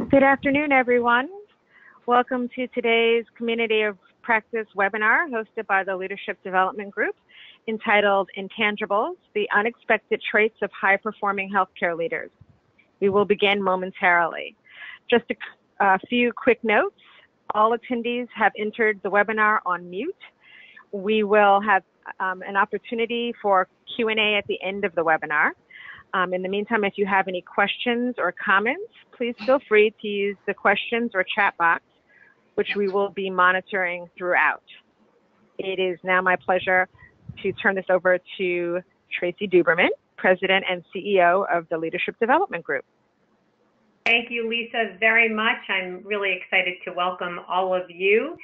Good afternoon, everyone. Welcome to today's Community of Practice webinar hosted by the Leadership Development Group entitled Intangibles, the Unexpected Traits of High-Performing Healthcare Leaders. We will begin momentarily. Just a few quick notes. All attendees have entered the webinar on mute. We will have an opportunity for Q&A at the end of the webinar. In the meantime, if you have any questions or comments, please feel free to use the questions or chat box, which we will be monitoring throughout. It is now my pleasure to turn this over to Tracy Duberman, President and CEO of the Leadership Development Group. Thank you, Lisa, very much. I'm really excited to welcome all of you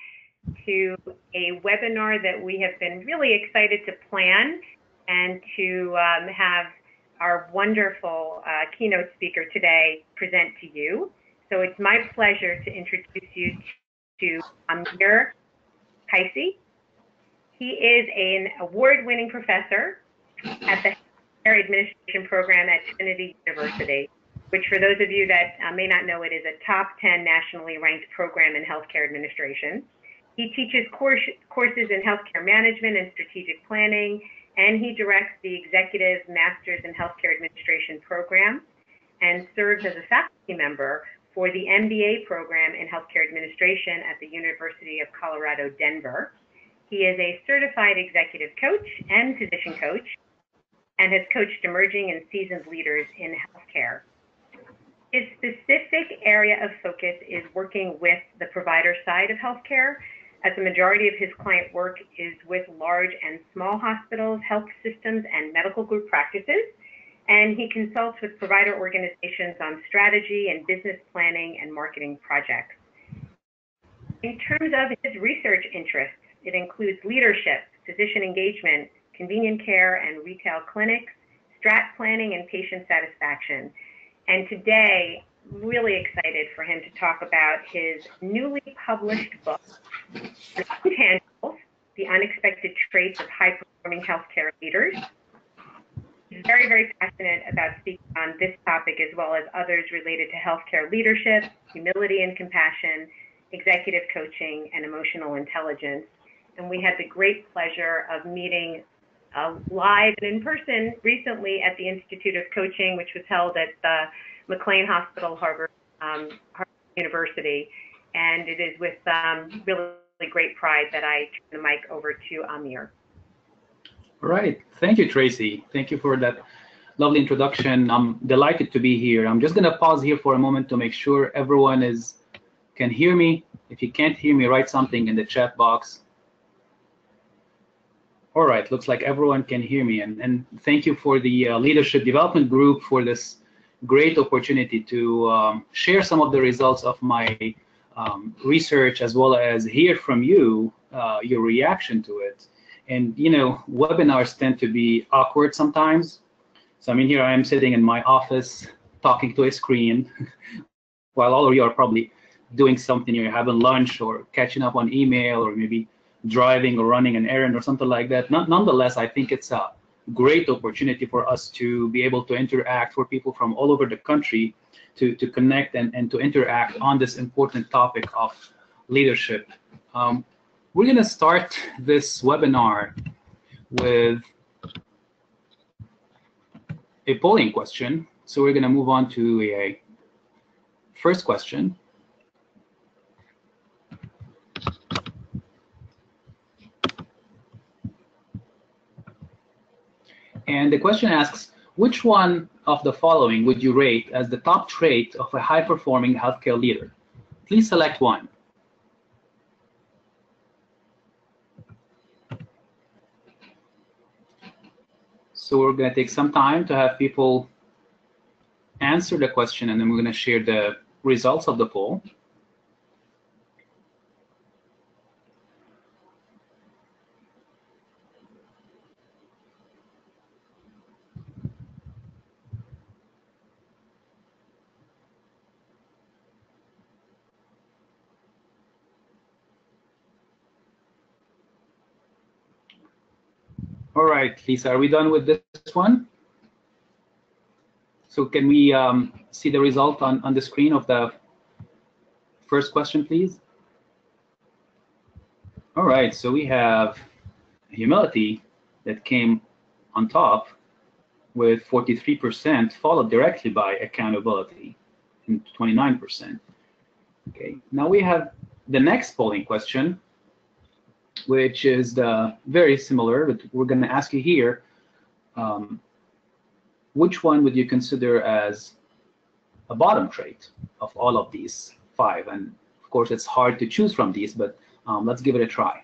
to a webinar that we have been really excited to plan and to have our wonderful keynote speaker today present to you. So it's my pleasure to introduce you to Amer Kaissi. He is an award-winning professor at the Healthcare Administration Program at Trinity University, which for those of you that may not know, it is a top 10 nationally ranked program in healthcare administration. He teaches courses in healthcare management and strategic planning, and he directs the Executive Masters in Healthcare Administration program and serves as a faculty member for the MBA program in Healthcare Administration at the University of Colorado, Denver. He is a certified executive coach and physician coach and has coached emerging and seasoned leaders in healthcare. His specific area of focus is working with the provider side of healthcare, as the majority of his client work is with large and small hospitals, health systems, and medical group practices. And he consults with provider organizations on strategy and business planning and marketing projects. In terms of his research interests, it includes leadership, physician engagement, convenient care and retail clinics, strat planning, and patient satisfaction. And today, really excited for him to talk about his newly published book, Intangibles, the Unexpected Traits of High-Performing Healthcare Leaders. He's very, very passionate about speaking on this topic as well as others related to healthcare leadership, humility and compassion, executive coaching, and emotional intelligence. And we had the great pleasure of meeting live and in person recently at the Institute of Coaching, which was held at the McLean Hospital, Harvard University. And it is with really great pride that I turn the mic over to Amer. All right. Thank you, Tracy. Thank you for that lovely introduction. I'm delighted to be here. I'm just going to pause here for a moment to make sure everyone can hear me. If you can't hear me, write something in the chat box. All right. Looks like everyone can hear me. And thank you for the Leadership Development Group for this great opportunity to share some of the results of my research, as well as hear from you, your reaction to it. And, you know, webinars tend to be awkward sometimes. So, I mean, here I am sitting in my office talking to a screen while all of you are probably doing something. You're having lunch or catching up on email or maybe driving or running an errand or something like that. Nonetheless, I think it's a great opportunity for us to be able to interact, for people from all over the country to connect and to interact on this important topic of leadership. We're going to start this webinar with a polling question. So we're going to move on to a first question. And the question asks, which one of the following would you rate as the top trait of a high-performing healthcare leader? Please select one. So we're going to take some time to have people answer the question, and then we're going to share the results of the poll. All right, Lisa, are we done with this one? So can we see the result on the screen of the first question, please. All right, so we have humility that came on top with 43%, followed directly by accountability and 29%. Okay, now we have the next polling question, which is very similar, but we're going to ask you here, which one would you consider as a bottom trait of all of these 5? And of course, it's hard to choose from these, but let's give it a try.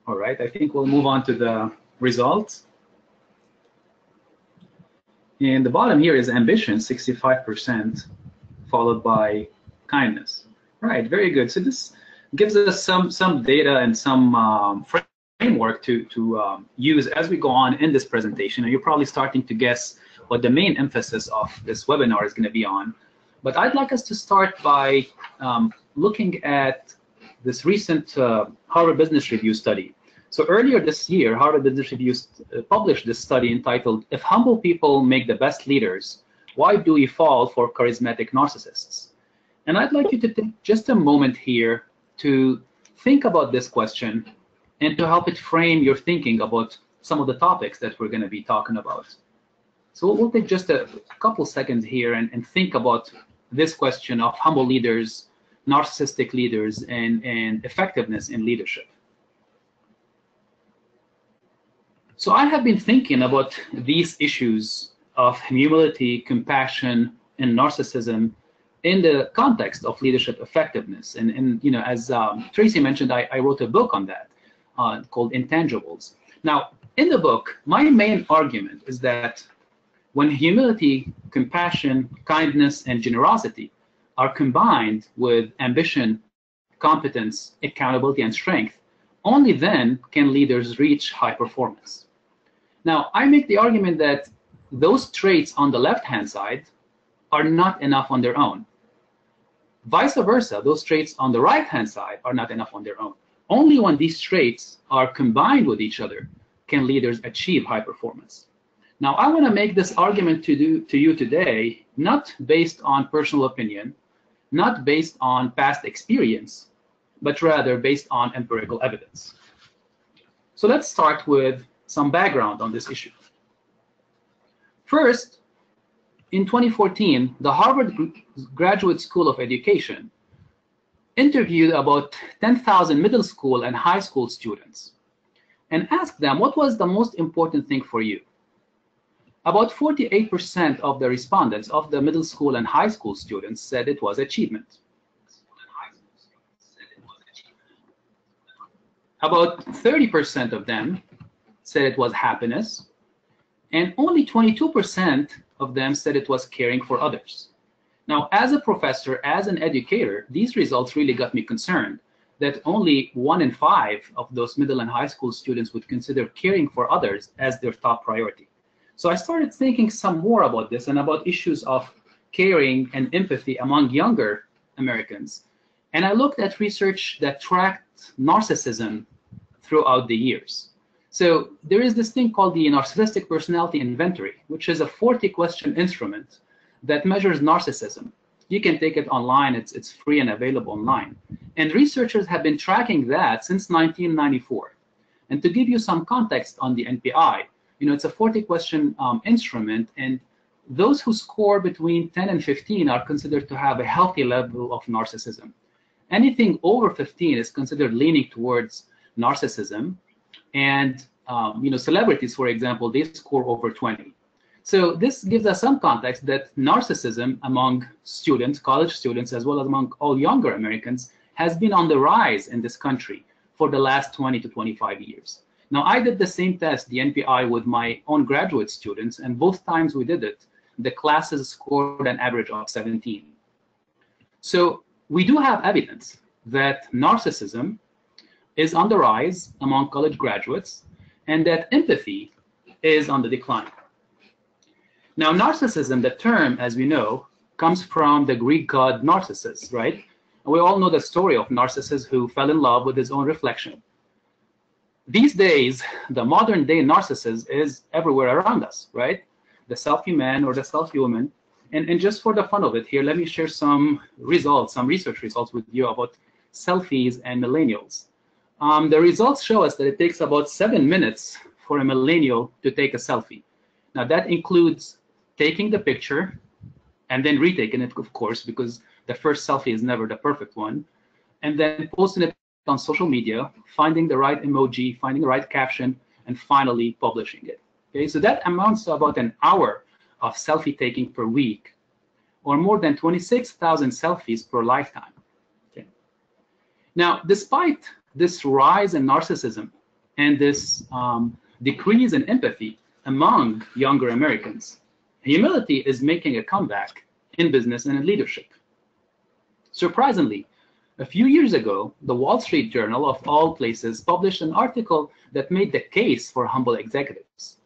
All right, I think we'll move on to the results. And the bottom here is ambition, 65%, followed by kindness. Right, very good. So this gives us some data and some framework to use as we go on in this presentation. And you're probably starting to guess what the main emphasis of this webinar is going to be on. But I'd like us to start by looking at this recent Harvard Business Review study. So earlier this year, Harvard Business Review published this study entitled, "If Humble People Make the Best Leaders, Why Do We Fall for Charismatic Narcissists?" And I'd like you to take just a moment here to think about this question and to help it frame your thinking about some of the topics that we're going to be talking about. So we'll take just a couple seconds here and think about this question of humble leaders, narcissistic leaders, and effectiveness in leadership. So I have been thinking about these issues of humility, compassion, and narcissism in the context of leadership effectiveness. And you know, as Tracy mentioned, I wrote a book on that called Intangibles. Now, in the book, my main argument is that when humility, compassion, kindness, and generosity are combined with ambition, competence, accountability, and strength, only then can leaders reach high performance. Now, I make the argument that those traits on the left-hand side are not enough on their own. Vice versa, those traits on the right-hand side are not enough on their own. Only when these traits are combined with each other can leaders achieve high performance. Now, I want to make this argument to you today, not based on personal opinion, not based on past experience, but rather based on empirical evidence. So let's start with some background on this issue. First, in 2014, the Harvard Graduate School of Education interviewed about 10,000 middle school and high school students and asked them, what was the most important thing for you? About 48% of the respondents of the middle school and high school students said it was achievement. About 30% of them said it was happiness, and only 22% of them said it was caring for others. Now, as a professor, as an educator, these results really got me concerned that only 1 in 5 of those middle and high school students would consider caring for others as their top priority. So I started thinking some more about this and about issues of caring and empathy among younger Americans. And I looked at research that tracked narcissism throughout the years. So there is this thing called the Narcissistic Personality Inventory, which is a 40-question instrument that measures narcissism. You can take it online. It's free and available online. And researchers have been tracking that since 1994. And to give you some context on the NPI, you know, it's a 40-question instrument, and those who score between 10 and 15 are considered to have a healthy level of narcissism. Anything over 15 is considered leaning towards narcissism. And you know, celebrities, for example, they score over 20. So this gives us some context that narcissism among students, college students, as well as among all younger Americans, has been on the rise in this country for the last 20 to 25 years. Now, I did the same test, the NPI, with my own graduate students, and both times we did it, the classes scored an average of 17. So we do have evidence that narcissism is on the rise among college graduates, and that empathy is on the decline. Now, narcissism, the term, as we know, comes from the Greek god Narcissus, right? And we all know the story of Narcissus who fell in love with his own reflection. These days, the modern day Narcissus is everywhere around us, right? The selfie man or the selfie woman. And just for the fun of it here, let me share some results, some research results with you about selfies and millennials. The results show us that it takes about 7 minutes for a millennial to take a selfie. Now that includes taking the picture and then retaking it, of course, because the first selfie is never the perfect one, and then posting it on social media, finding the right emoji, finding the right caption, and finally publishing it. Okay, so that amounts to about an hour of selfie taking per week, or more than 26,000 selfies per lifetime. Okay. Now, despite this rise in narcissism and this decrease in empathy among younger Americans, humility is making a comeback in business and in leadership. Surprisingly, a few years ago, the Wall Street Journal, of all places, published an article that made the case for humble executives.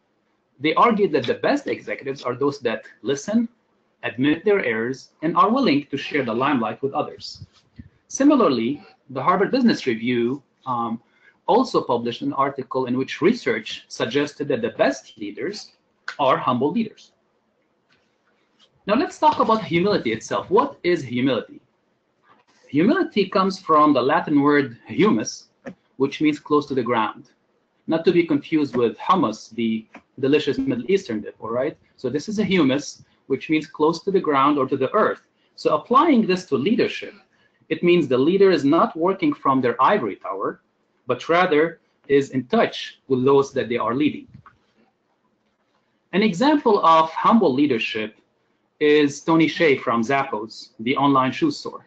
They argued that the best executives are those that listen, admit their errors, and are willing to share the limelight with others. Similarly, the Harvard Business Review also published an article in which research suggested that the best leaders are humble leaders. Now let's talk about humility itself. What is humility? Humility comes from the Latin word humus, which means close to the ground. Not to be confused with hummus, the delicious Middle Eastern dip, all right? So this is a humus, which means close to the ground or to the earth. So applying this to leadership, it means the leader is not working from their ivory tower, but rather is in touch with those that they are leading. An example of humble leadership is Tony Hsieh from Zappos, the online shoe store.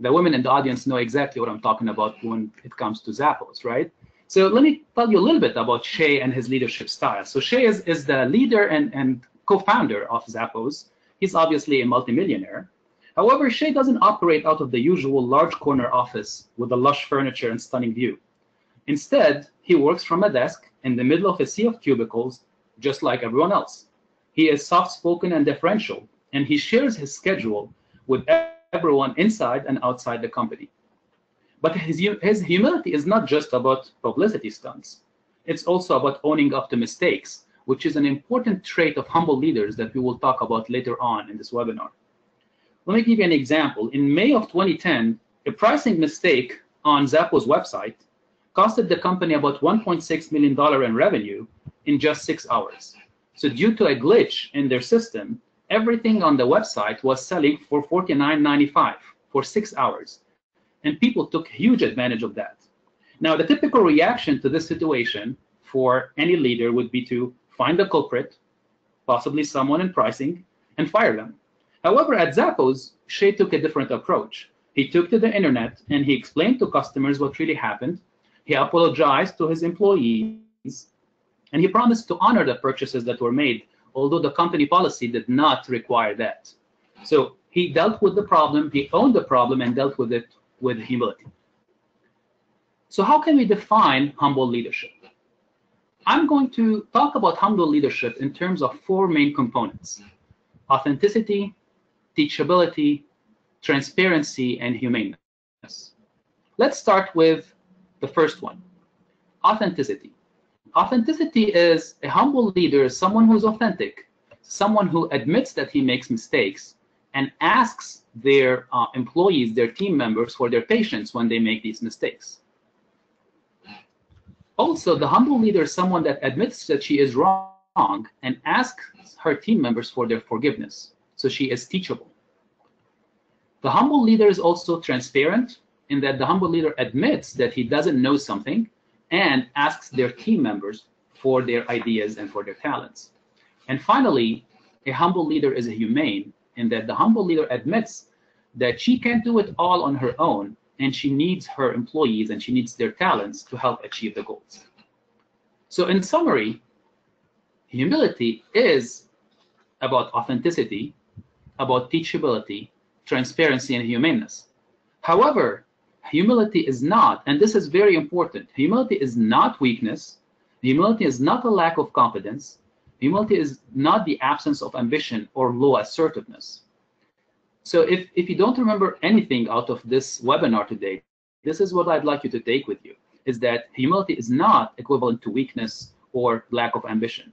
The women in the audience know exactly what I'm talking about when it comes to Zappos, right? So let me tell you a little bit about Hsieh and his leadership style. So Hsieh is the leader and co-founder of Zappos. He's obviously a multimillionaire. However, Hsieh doesn't operate out of the usual large corner office with the lush furniture and stunning view. Instead, he works from a desk in the middle of a sea of cubicles, just like everyone else. He is soft-spoken and deferential, and he shares his schedule with everyone inside and outside the company. But his humility is not just about publicity stunts. It's also about owning up to mistakes, which is an important trait of humble leaders that we will talk about later on in this webinar. Let me give you an example. In May of 2010, a pricing mistake on Zappos' website costed the company about $1.6 million in revenue in just 6 hours. So due to a glitch in their system, everything on the website was selling for $49.95 for 6 hours. And people took huge advantage of that. Now, the typical reaction to this situation for any leader would be to find the culprit, possibly someone in pricing, and fire them. However, at Zappos, Hsieh took a different approach. He took to the internet and he explained to customers what really happened. He apologized to his employees, and he promised to honor the purchases that were made, although the company policy did not require that. So he dealt with the problem, he owned the problem, and dealt with it with humility. So how can we define humble leadership? I'm going to talk about humble leadership in terms of 4 main components: authenticity, teachability, transparency, and humaneness. Let's start with the first one, authenticity. Authenticity is a humble leader, someone who's authentic, someone who admits that he makes mistakes and asks their employees, their team members, for their patience when they make these mistakes. Also, the humble leader is someone that admits that she is wrong and asks her team members for their forgiveness, so she is teachable. The humble leader is also transparent in that the humble leader admits that he doesn't know something and asks their team members for their ideas and for their talents. And finally, a humble leader is humane in that the humble leader admits that she can't do it all on her own, and she needs her employees and she needs their talents to help achieve the goals. So in summary, humility is about authenticity, about teachability, transparency, and humaneness. However, humility is not, and this is very important, humility is not weakness, humility is not a lack of confidence, Humility is not the absence of ambition or low assertiveness. So if you don't remember anything out of this webinar today, this is what I'd like you to take with you, is that humility is not equivalent to weakness or lack of ambition.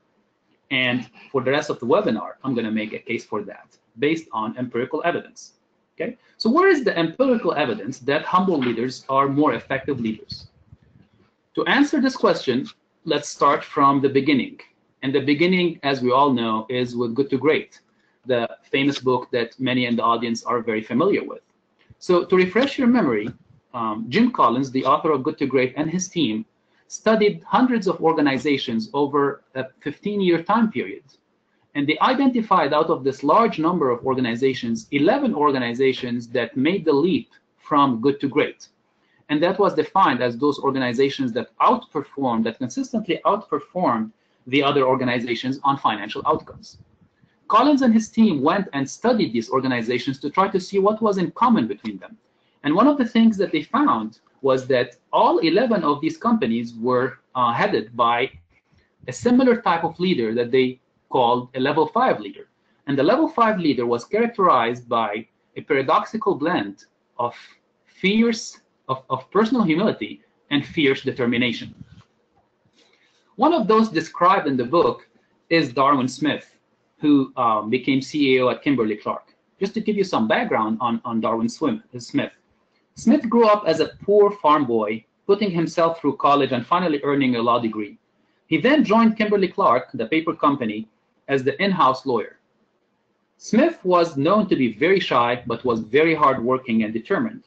And for the rest of the webinar, I'm going to make a case for that based on empirical evidence. Okay, so where is the empirical evidence that humble leaders are more effective leaders? To answer this question, let's start from the beginning. And the beginning, as we all know, is with Good to Great, the famous book that many in the audience are very familiar with. So to refresh your memory, Jim Collins, the author of Good to Great, and his team studied hundreds of organizations over a 15-year time period. And they identified out of this large number of organizations, 11 organizations that made the leap from good to great. And that was defined as those organizations that outperformed, that consistently outperformed the other organizations on financial outcomes. Collins and his team went and studied these organizations to try to see what was in common between them. And one of the things that they found was that all 11 of these companies were headed by a similar type of leader that they called a level 5 leader. And the level 5 leader was characterized by a paradoxical blend of personal humility and fierce determination. One of those described in the book is Darwin Smith, who became CEO at Kimberly-Clark. Just to give you some background on Darwin Smith. Smith grew up as a poor farm boy, putting himself through college and finally earning a law degree. He then joined Kimberly-Clark, the paper company, as the in-house lawyer. Smith was known to be very shy, but was very hardworking and determined.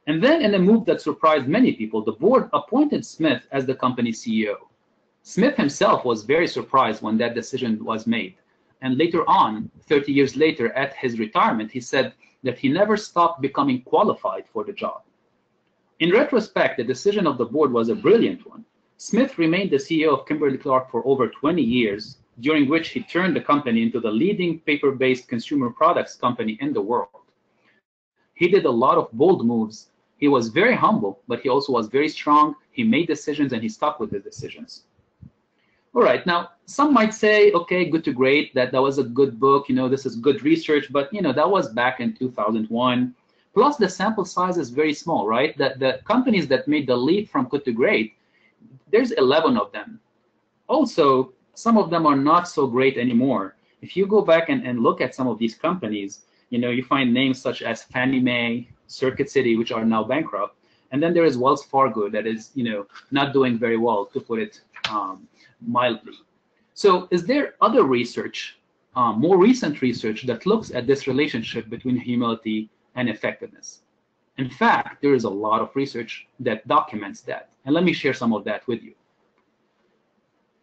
And then, in a move that surprised many people, the board appointed Smith as the company's CEO. Smith himself was very surprised when that decision was made. And later on, 30 years later, at his retirement, he said that he never stopped becoming qualified for the job. In retrospect, the decision of the board was a brilliant one. Smith remained the CEO of Kimberly-Clark for over 20 years, during which he turned the company into the leading paper-based consumer products company in the world. He did a lot of bold moves. He was very humble, but he also was very strong. He made decisions and he stuck with his decisions. All right, now some might say, okay, Good to Great, that was a good book, this is good research, but that was back in 2001. Plus the sample size is very small, right? The companies that made the leap from Good to Great, there's 11 of them. Also, some of them are not so great anymore. If you go back and look at some of these companies, you find names such as Fannie Mae, Circuit City, which are now bankrupt. And then there is Wells Fargo that is, not doing very well, to put it mildly. So is there other research, more recent research, that looks at this relationship between humility and effectiveness? In fact, there is a lot of research that documents that. And let me share some of that with you.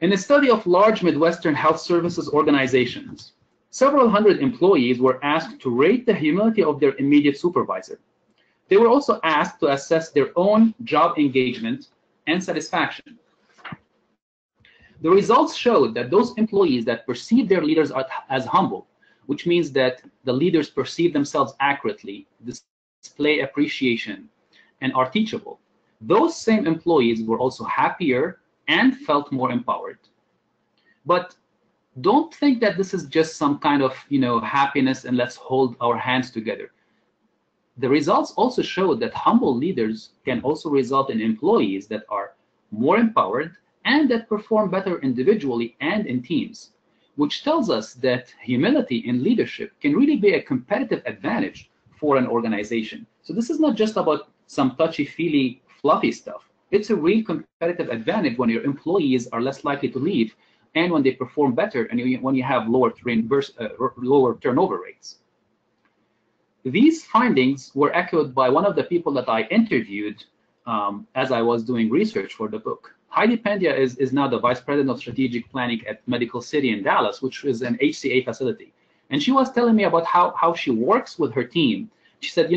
In a study of large Midwestern health services organizations, several hundred employees were asked to rate the humility of their immediate supervisor. They were also asked to assess their own job engagement and satisfaction. The results showed that those employees that perceived their leaders as humble, which means that the leaders perceive themselves accurately, display appreciation, and are teachable, those same employees were also happier and felt more empowered. But don't think that this is just some kind of happiness and let's hold our hands together. The results also show that humble leaders can also result in employees that are more empowered and that perform better individually and in teams, which tells us that humility in leadership can really be a competitive advantage for an organization. So this is not just about some touchy-feely, fluffy stuff. It's a real competitive advantage when your employees are less likely to leave and when they perform better and when you have lower turnover rates. These findings were echoed by one of the people that I interviewed as I was doing research for the book. Heidi Pendia is now the Vice President of Strategic Planning at Medical City in Dallas, which is an HCA facility. And she was telling me about how she works with her team. She said,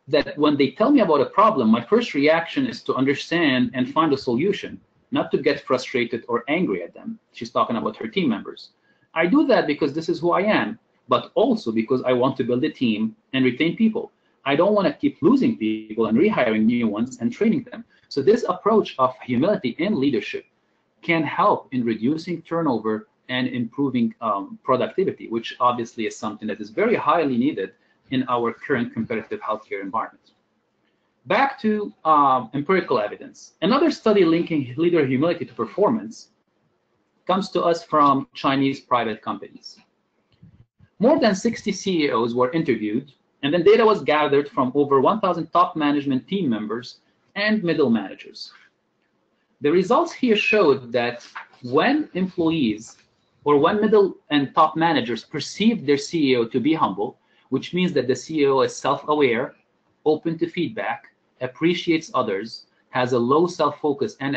that when they tell me about a problem, my first reaction is to understand and find a solution, not to get frustrated or angry at them. She's talking about her team members. I do that because this is who I am, but also because I want to build a team and retain people. I don't want to keep losing people and rehiring new ones and training them. So this approach of humility in leadership can help in reducing turnover and improving productivity, which obviously is something that is very highly needed in our current competitive healthcare environment. Back to empirical evidence. Another study linking leader humility to performance comes to us from Chinese private companies. More than 60 CEOs were interviewed, and then data was gathered from over 1,000 top management team members and middle managers. The results here showed that when employees or when middle and top managers perceived their CEO to be humble, which means that the CEO is self-aware, open to feedback, appreciates others, has a low self-focus, and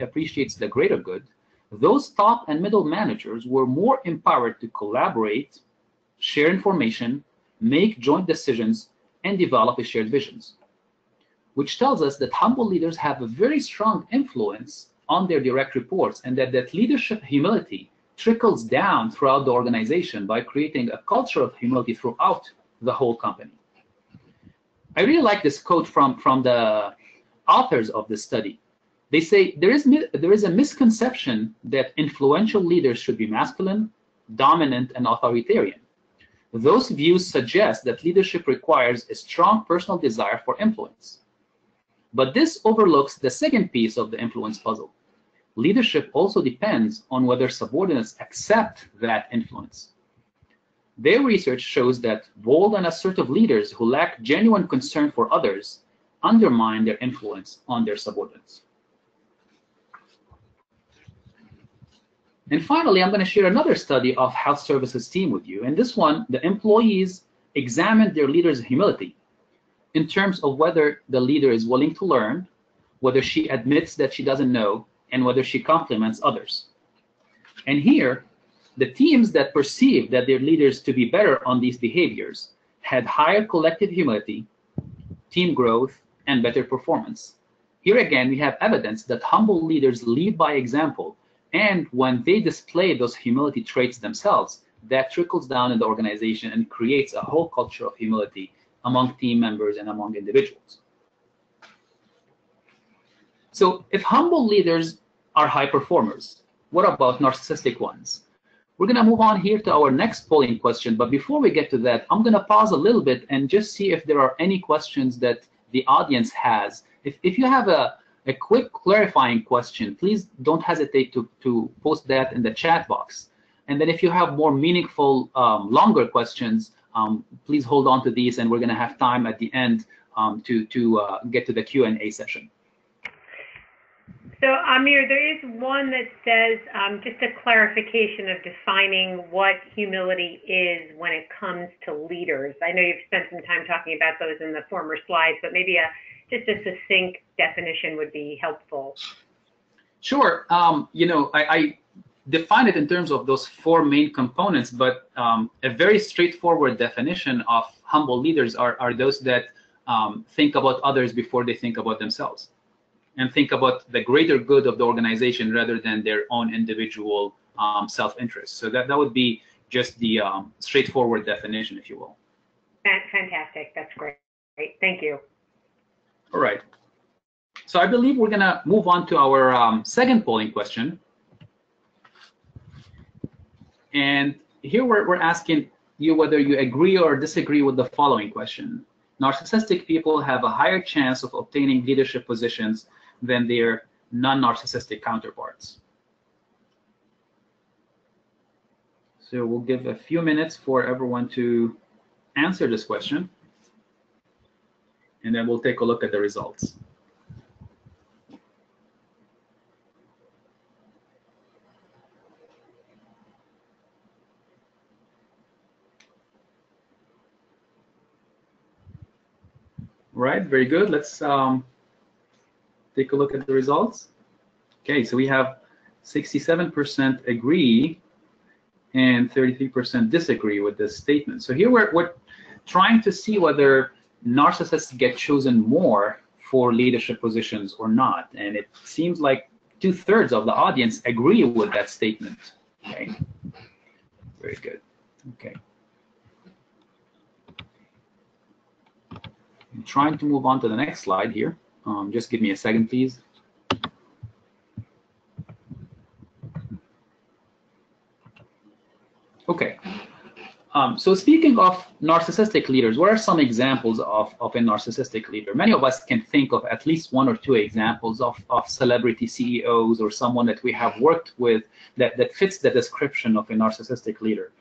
appreciates the greater good, those top and middle managers were more empowered to collaborate, share information, make joint decisions, and develop shared visions, which tells us that humble leaders have a very strong influence on their direct reports, and that leadership humility trickles down throughout the organization by creating a culture of humility throughout the whole company. I really like this quote from the authors of this study. They say, there is a misconception that influential leaders should be masculine, dominant, and authoritarian. Those views suggest that leadership requires a strong personal desire for influence. But this overlooks the second piece of the influence puzzle. Leadership also depends on whether subordinates accept that influence. Their research shows that bold and assertive leaders who lack genuine concern for others undermine their influence on their subordinates. And finally, I'm going to share another study of health services team with you. In this one, the employees examined their leader's humility in terms of whether the leader is willing to learn, whether she admits that she doesn't know, and whether she compliments others. And here, the teams that perceived that their leaders to be better on these behaviors had higher collective humility, team growth, and better performance. Here again, we have evidence that humble leaders lead by example, and when they display those humility traits themselves, that trickles down in the organization and creates a whole culture of humility among team members and among individuals. So if humble leaders are high performers, what about narcissistic ones? We're going to move on here to our next polling question, but before we get to that, I'm going to pause a little bit and just see if there are any questions that the audience has. If you have a quick clarifying question, please don't hesitate to post that in the chat box. And then if you have more meaningful, longer questions, please hold on to these, and we're going to have time at the end to get to the Q&A session. So, Amer, there is one that says just a clarification of defining what humility is when it comes to leaders. I know you've spent some time talking about those in the former slides, but maybe just a succinct definition would be helpful. Sure. I define it in terms of those four main components, but a very straightforward definition of humble leaders are those that think about others before they think about themselves, and think about the greater good of the organization rather than their own individual self-interest. So that would be just the straightforward definition, if you will. Fantastic. That's great. Thank you. All right. So I believe we're going to move on to our second polling question. And here we're asking you whether you agree or disagree with the following question. Narcissistic people have a higher chance of obtaining leadership positions than their non-narcissistic counterparts. So we'll give a few minutes for everyone to answer this question, and then we'll take a look at the results. Right, very good. Let's take a look at the results. Okay, so we have 67% agree and 33% disagree with this statement. So here we're trying to see whether narcissists get chosen more for leadership positions or not. And it seems like 2/3 of the audience agree with that statement. Okay, very good. Okay. I'm trying to move on to the next slide here. Just give me a second, please. Okay. So speaking of narcissistic leaders, what are some examples of a narcissistic leader? Many of us can think of at least one or two examples of celebrity CEOs or someone that we have worked with that fits the description of a narcissistic leader.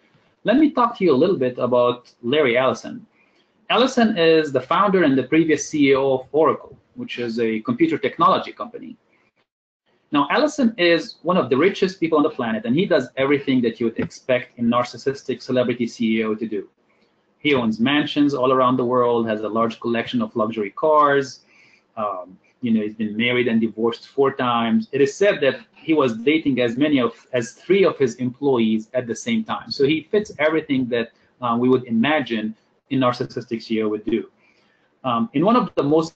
Let me talk to you a little bit about Larry Ellison. Ellison is the founder and the previous CEO of Oracle, which is a computer technology company. Now, Ellison is one of the richest people on the planet, and he does everything that you would expect a narcissistic celebrity CEO to do. He owns mansions all around the world, has a large collection of luxury cars. He's been married and divorced 4 times. It is said that he was dating as 3 of his employees at the same time. So he fits everything that we would imagine a narcissistic CEO would do. In one of the most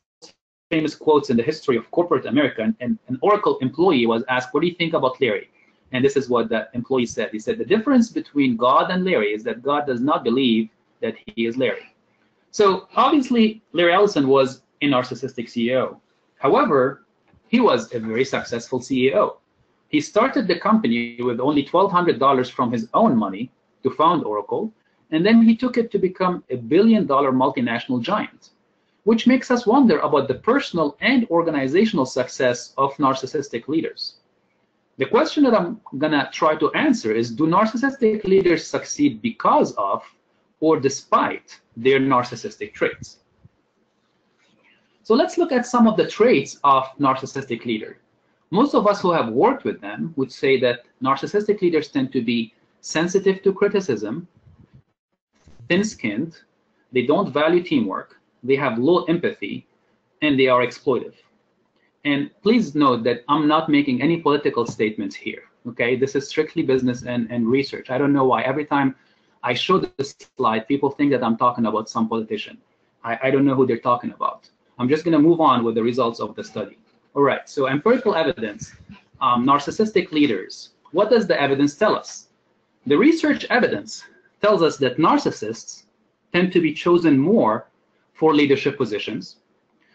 famous quotes in the history of corporate America, and an Oracle employee was asked, "What do you think about Larry?" And this is what the employee said. He said, "The difference between God and Larry is that God does not believe that he is Larry." So obviously, Larry Ellison was a narcissistic CEO. However, he was a very successful CEO. He started the company with only $1,200 from his own money to found Oracle, and then he took it to become a billion-dollar multinational giant, which makes us wonder about the personal and organizational success of narcissistic leaders. The question that I'm going to try to answer is, do narcissistic leaders succeed because of or despite their narcissistic traits? So let's look at some of the traits of narcissistic leaders. Most of us who have worked with them would say that narcissistic leaders tend to be sensitive to criticism, thin-skinned, they don't value teamwork, they have low empathy, and they are exploitive. And please note that I'm not making any political statements here, okay? This is strictly business and research. I don't know why every time I show this slide, people think that I'm talking about some politician. I don't know who they're talking about. I'm just gonna move on with the results of the study. All right, so empirical evidence, narcissistic leaders. What does the evidence tell us? The research evidence tells us that narcissists tend to be chosen more for leadership positions.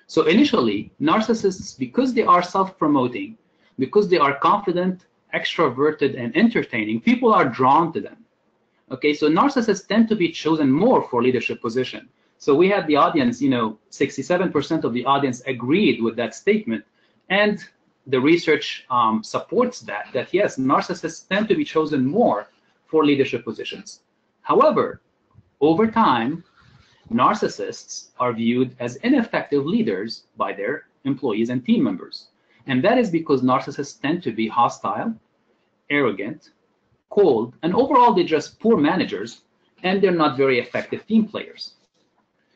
So initially, narcissists, because they are self-promoting, because they are confident, extroverted, and entertaining, people are drawn to them. Okay, so narcissists tend to be chosen more for leadership position. So we had the audience, 67% of the audience agreed with that statement, and the research supports that yes, narcissists tend to be chosen more for leadership positions. However, over time, narcissists are viewed as ineffective leaders by their employees and team members. And that is because narcissists tend to be hostile, arrogant, cold, and overall they're just poor managers, and they're not very effective team players.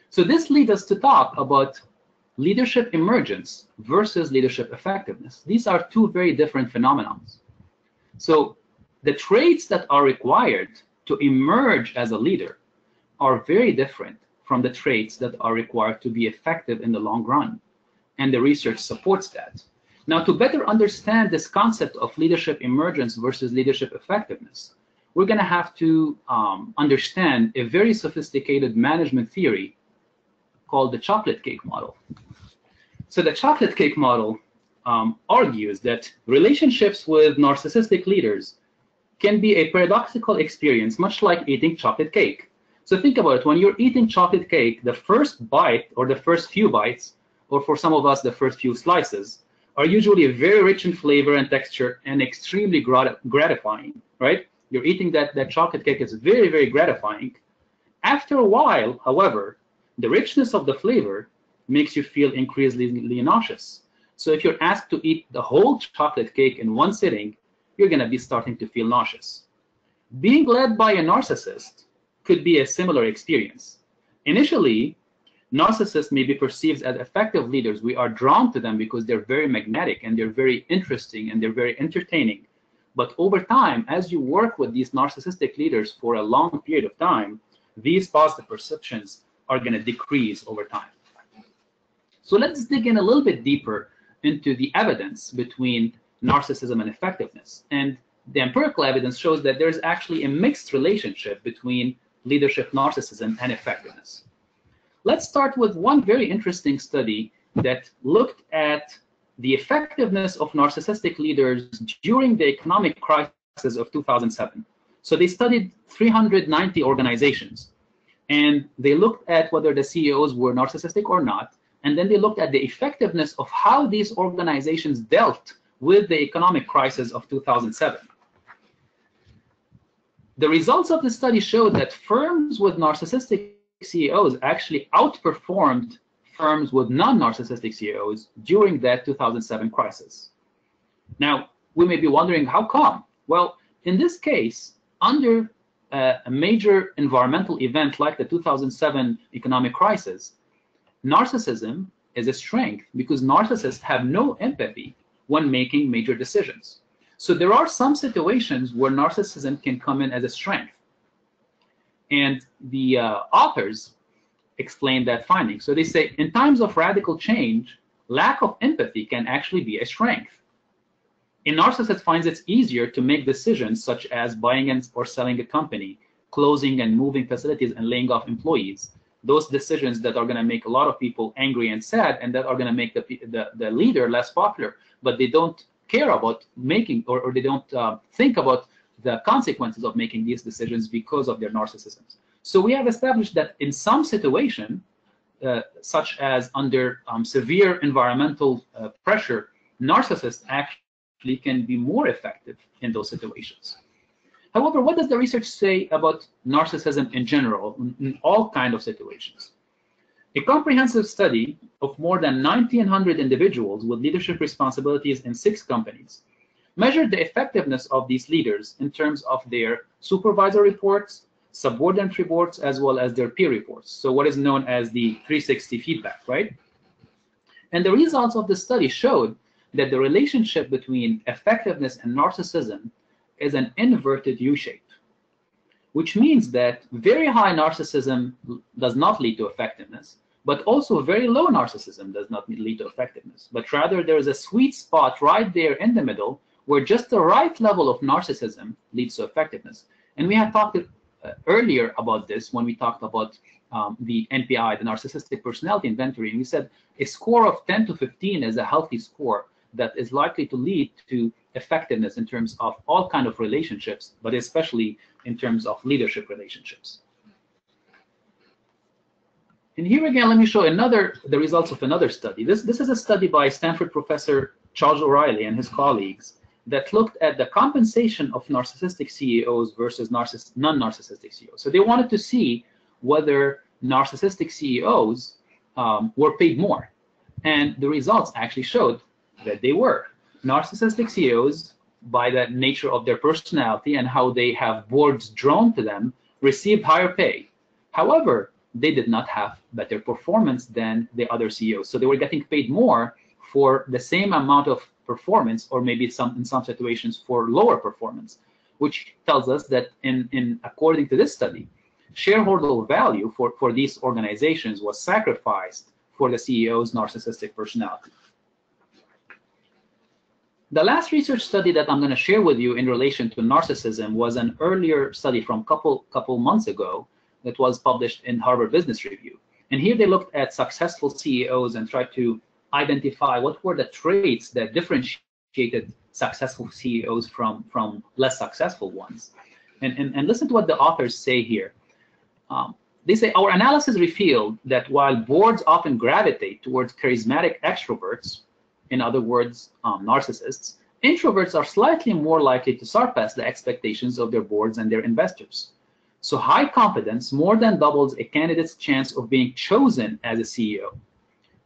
So this leads us to talk about leadership emergence versus leadership effectiveness. These are 2 very different phenomena. So the traits that are required to emerge as a leader are very different from the traits that are required to be effective in the long run. And the research supports that. Now, to better understand this concept of leadership emergence versus leadership effectiveness, we're going to have to understand a very sophisticated management theory called the chocolate cake model. So the chocolate cake model argues that relationships with narcissistic leaders can be a paradoxical experience, much like eating chocolate cake. So think about it. When you're eating chocolate cake, the first bite or the first few bites, or for some of us, the first few slices, are usually very rich in flavor and texture and extremely gratifying, right? You're eating that chocolate cake is very, very gratifying. After a while, however, the richness of the flavor makes you feel increasingly nauseous. So if you're asked to eat the whole chocolate cake in one sitting, you're going to be starting to feel nauseous. Being led by a narcissist could be a similar experience. Initially, narcissists may be perceived as effective leaders. We are drawn to them because they're very magnetic and they're very interesting and they're very entertaining. But over time, as you work with these narcissistic leaders for a long period of time, these positive perceptions are going to decrease over time. So let's dig in a little bit deeper into the evidence between narcissism and effectiveness. And the empirical evidence shows that there's actually a mixed relationship between leadership narcissism and effectiveness. Let's start with one very interesting study that looked at the effectiveness of narcissistic leaders during the economic crisis of 2007. So they studied 390 organizations, and they looked at whether the CEOs were narcissistic or not, and then they looked at the effectiveness of how these organizations dealt with the economic crisis of 2007. The results of the study showed that firms with narcissistic CEOs actually outperformed firms with non-narcissistic CEOs during that 2007 crisis. Now, we may be wondering, how come? Well, in this case, under a major environmental event like the 2007 economic crisis, narcissism is a strength because narcissists have no empathy when making major decisions. So there are some situations where narcissism can come in as a strength. And the authors explain that finding. So they say, in times of radical change, lack of empathy can actually be a strength. A narcissist finds it easier to make decisions such as buying or selling a company, closing and moving facilities, and laying off employees. Those decisions that are going to make a lot of people angry and sad, and that are going to make the leader less popular, but they don't care about making, or they don't think about the consequences of making these decisions because of their narcissism. So we have established that in some situation, such as under severe environmental pressure, narcissists actually can be more effective in those situations. However, what does the research say about narcissism in general, in all kinds of situations? A comprehensive study of more than 1,900 individuals with leadership responsibilities in 6 companies measured the effectiveness of these leaders in terms of their supervisor reports, subordinate reports, as well as their peer reports. So what is known as the 360 feedback, right? And the results of the study showed that the relationship between effectiveness and narcissism is an inverted U-shape, which means that very high narcissism does not lead to effectiveness, but also very low narcissism does not lead to effectiveness, but rather there is a sweet spot right there in the middle where just the right level of narcissism leads to effectiveness. And we had talked earlier about this when we talked about the NPI, the Narcissistic Personality Inventory, and we said a score of 10 to 15 is a healthy score that is likely to lead to effectiveness in terms of all kinds of relationships, but especially in terms of leadership relationships. And here again, let me show the results of another study. This is a study by Stanford professor Charles O'Reilly and his colleagues that looked at the compensation of narcissistic CEOs versus non-narcissistic CEOs. So they wanted to see whether narcissistic CEOs were paid more. And the results actually showed that they were. Narcissistic CEOs, by the nature of their personality and how they have boards drawn to them, received higher pay. However, they did not have better performance than the other CEOs. So they were getting paid more for the same amount of performance, or maybe in some situations for lower performance, which tells us that according to this study, shareholder value for these organizations was sacrificed for the CEO's narcissistic personality. The last research study that I'm going to share with you in relation to narcissism was an earlier study from couple months ago that was published in Harvard Business Review. And here they looked at successful CEOs and tried to identify what were the traits that differentiated successful CEOs from less successful ones. And listen to what the authors say here. They say, our analysis revealed that while boards often gravitate towards charismatic extroverts, in other words, narcissists, introverts are slightly more likely to surpass the expectations of their boards and their investors. So high confidence more than doubles a candidate's chance of being chosen as a CEO.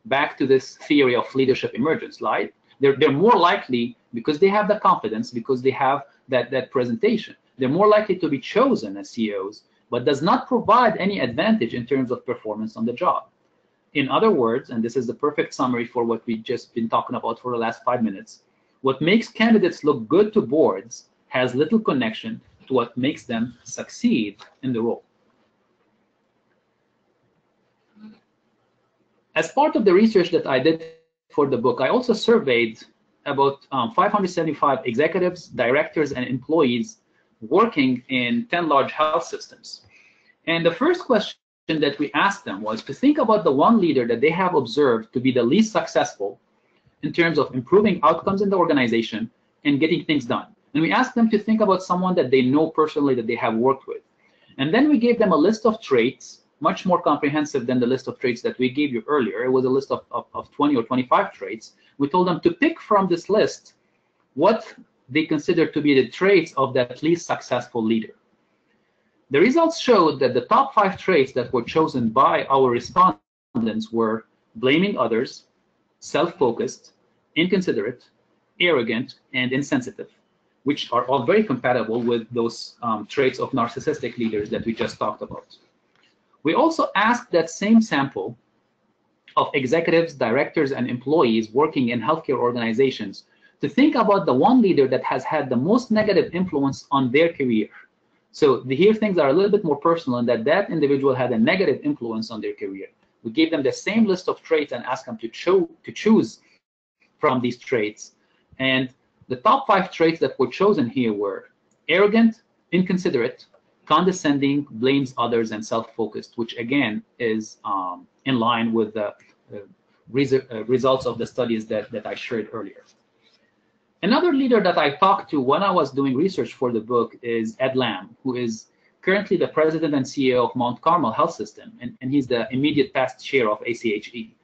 Back to this theory of leadership emergence, right? They're more likely, because they have the confidence, because they have that presentation, they're more likely to be chosen as CEOs, but does not provide any advantage in terms of performance on the job. In other words, and this is the perfect summary for what we've just been talking about for the last 5 minutes, what makes candidates look good to boards has little connection to what makes them succeed in the role. As part of the research that I did for the book, I also surveyed about 575 executives, directors, and employees working in 10 large health systems. And the first question that we asked them was to think about the one leader that they have observed to be the least successful in terms of improving outcomes in the organization and getting things done. And we asked them to think about someone that they know personally, that they have worked with. And then we gave them a list of traits, much more comprehensive than the list of traits that we gave you earlier. It was a list of 20 or 25 traits. We told them to pick from this list what they consider to be the traits of that least successful leader. The results showed that the top 5 traits that were chosen by our respondents were blaming others, self-focused, inconsiderate, arrogant, and insensitive, which are all very compatible with those traits of narcissistic leaders that we just talked about. We also asked that same sample of executives, directors, and employees working in healthcare organizations to think about the one leader that has had the most negative influence on their career. So here things are a little bit more personal, and that individual had a negative influence on their career. We gave them the same list of traits and asked them to choose from these traits. And the top 5 traits that were chosen here were arrogant, inconsiderate, condescending, blames others, and self-focused, which again is in line with the results of the studies that I shared earlier. Another leader that I talked to when I was doing research for the book is Ed Lamb, who is currently the president and CEO of Mount Carmel Health System, and he's the immediate past chair of ACHE.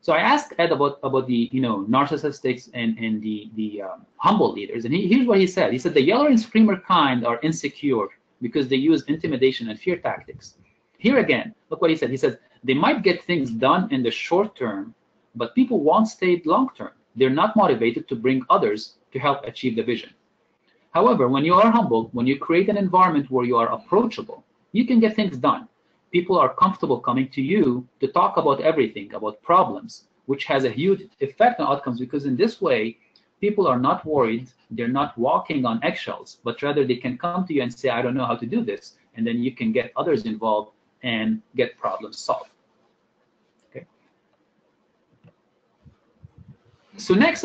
So I asked Ed about the narcissistics and the humble leaders, and here's what he said. He said the yeller and screamer kind are insecure because they use intimidation and fear tactics. Here again, look what he said. He said they might get things done in the short term, but people won't stay long term. They're not motivated to bring others to help achieve the vision. However, when you are humble, when you create an environment where you are approachable, you can get things done. People are comfortable coming to you to talk about everything, about problems, which has a huge effect on outcomes, because in this way, people are not worried, they're not walking on eggshells, but rather they can come to you and say, I don't know how to do this, and then you can get others involved and get problems solved. Okay. So next,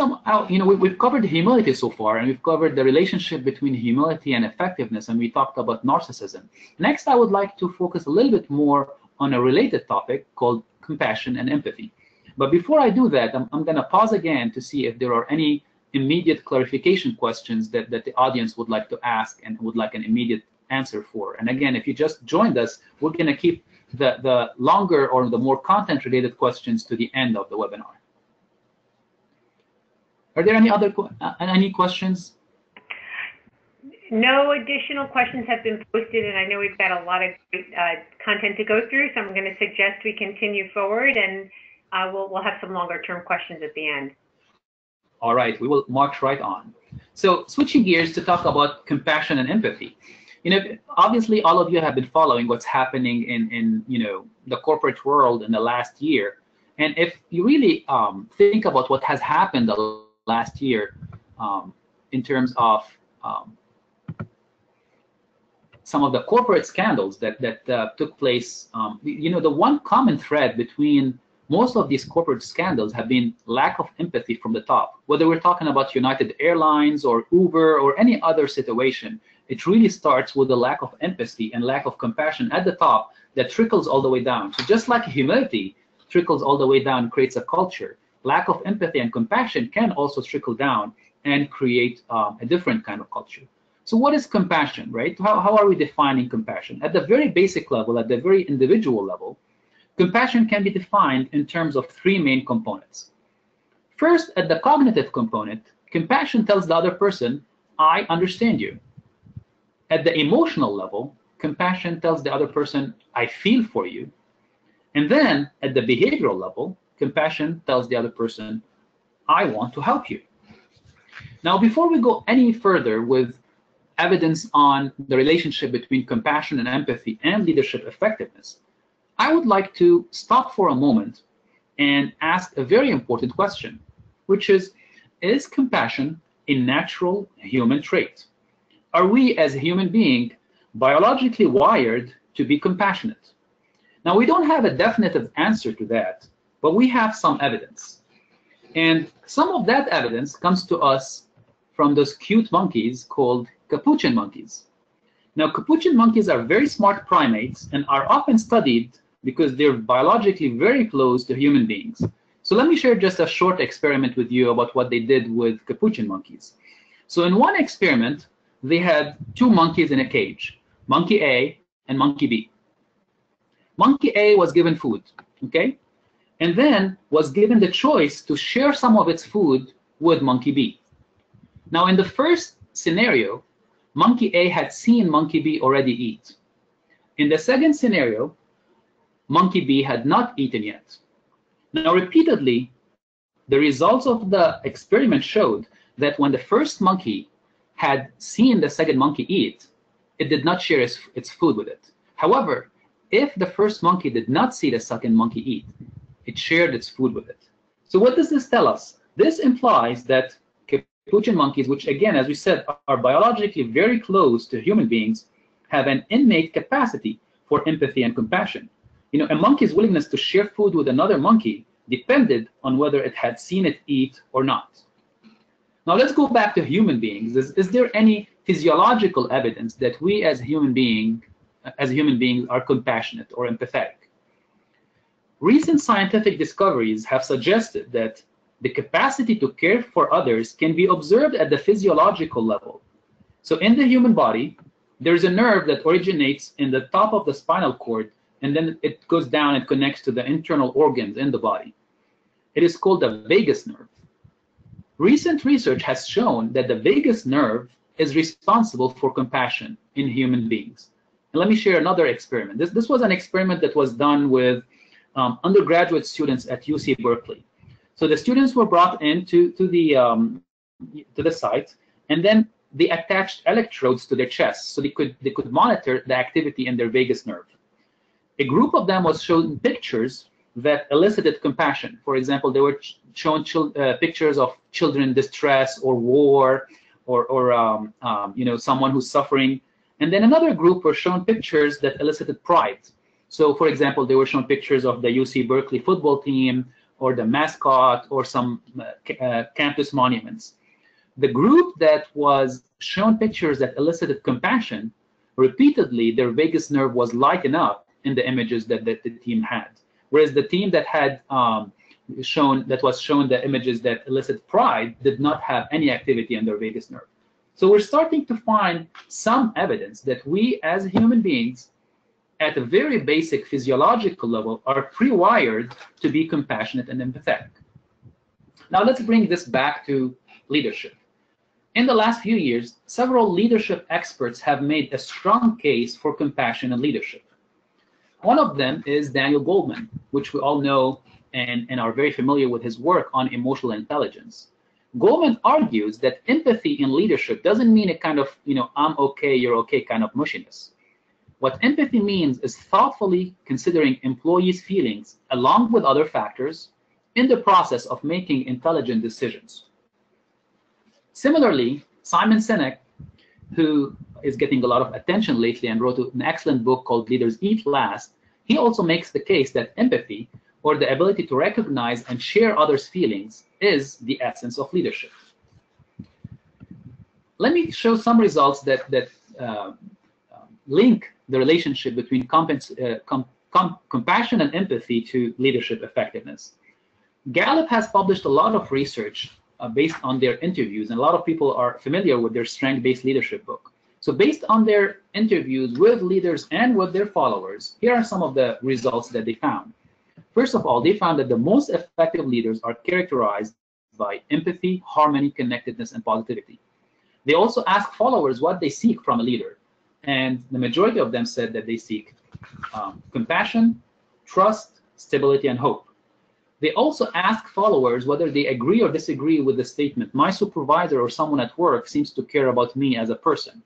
we've covered humility so far, and we've covered the relationship between humility and effectiveness, and we talked about narcissism. Next, I would like to focus a little bit more on a related topic called compassion and empathy. But before I do that, I'm going to pause again to see if there are any immediate clarification questions that the audience would like to ask and would like an immediate answer for. And again, if you just joined us, we're going to keep the longer or the more content-related questions to the end of the webinar. Are there any questions? No additional questions have been posted, and I know we've got a lot of great content to go through, so I'm going to suggest we continue forward, and we'll have some longer-term questions at the end. All right, we will march right on. So switching gears to talk about compassion and empathy. Obviously, all of you have been following what's happening in the corporate world in the last year, and if you really think about what has happened the last year in terms of some of the corporate scandals that took place, the one common thread between most of these corporate scandals have been lack of empathy from the top. Whether we're talking about United Airlines or Uber or any other situation, it really starts with a lack of empathy and lack of compassion at the top that trickles all the way down. So just like humility trickles all the way down, creates a culture, lack of empathy and compassion can also trickle down and create a different kind of culture. So what is compassion, right? How are we defining compassion? At the very basic level, at the very individual level, compassion can be defined in terms of 3 main components. First, at the cognitive component, compassion tells the other person, I understand you. At the emotional level, compassion tells the other person, I feel for you. And then at the behavioral level, compassion tells the other person, I want to help you. Now, before we go any further with evidence on the relationship between compassion and empathy and leadership effectiveness, I would like to stop for a moment and ask a very important question, which is compassion a natural human trait? Are we as a human being biologically wired to be compassionate? Now, we don't have a definitive answer to that, but we have some evidence. And some of that evidence comes to us from those cute monkeys called capuchin monkeys. Now, capuchin monkeys are very smart primates and are often studied because they're biologically very close to human beings. So let me share just a short experiment with you about what they did with capuchin monkeys. So in one experiment, they had two monkeys in a cage, monkey A and monkey B. Monkey A was given food, okay? And then was given the choice to share some of its food with monkey B. Now in the first scenario, monkey A had seen monkey B already eat. In the second scenario, monkey B had not eaten yet. Now repeatedly, the results of the experiment showed that when the first monkey had seen the second monkey eat, it did not share its food with it. However, if the first monkey did not see the second monkey eat, it shared its food with it. So what does this tell us? This implies that capuchin monkeys, which again, as we said, are biologically very close to human beings, have an innate capacity for empathy and compassion. You know, a monkey's willingness to share food with another monkey depended on whether it had seen it eat or not. Now let's go back to human beings. Is there any physiological evidence that we as human beings are compassionate or empathetic? Recent scientific discoveries have suggested that the capacity to care for others can be observed at the physiological level. So in the human body, there's a nerve that originates in the top of the spinal cord, and then it goes down and connects to the internal organs in the body. It is called the vagus nerve. Recent research has shown that the vagus nerve is responsible for compassion in human beings. And let me share another experiment. This was an experiment that was done with undergraduate students at UC Berkeley. So the students were brought into to the site, and then they attached electrodes to their chests so they could monitor the activity in their vagus nerve. A group of them was shown pictures that elicited compassion. For example, they were shown pictures of children in distress or war, or you know, someone who's suffering. And then another group were shown pictures that elicited pride. So, for example, they were shown pictures of the UC Berkeley football team, or the mascot, or some campus monuments. The group that was shown pictures that elicited compassion, repeatedly their vagus nerve was lighting up in the images that the team had. Whereas the team that had shown the images that elicit pride did not have any activity in their vagus nerve. So we're starting to find some evidence that we as human beings, at a very basic physiological level, are pre-wired to be compassionate and empathetic. Now let's bring this back to leadership. In the last few years, several leadership experts have made a strong case for compassion and leadership. One of them is Daniel Goleman, which we all know and are very familiar with his work on emotional intelligence. Goleman argues that empathy in leadership doesn't mean a kind of, you know, I'm okay, you're okay kind of mushiness. What empathy means is thoughtfully considering employees' feelings along with other factors in the process of making intelligent decisions. Similarly, Simon Sinek, who is getting a lot of attention lately and wrote an excellent book called Leaders Eat Last, he also makes the case that empathy, or the ability to recognize and share others' feelings, is the essence of leadership. Let me show some results that link the relationship between compassion and empathy to leadership effectiveness. Gallup has published a lot of research based on their interviews, and a lot of people are familiar with their strength-based leadership book. So based on their interviews with leaders and with their followers, here are some of the results that they found. First of all, they found that the most effective leaders are characterized by empathy, harmony, connectedness, and positivity. They also asked followers what they seek from a leader, and the majority of them said that they seek compassion, trust, stability, and hope. They also ask followers whether they agree or disagree with the statement, my supervisor or someone at work seems to care about me as a person.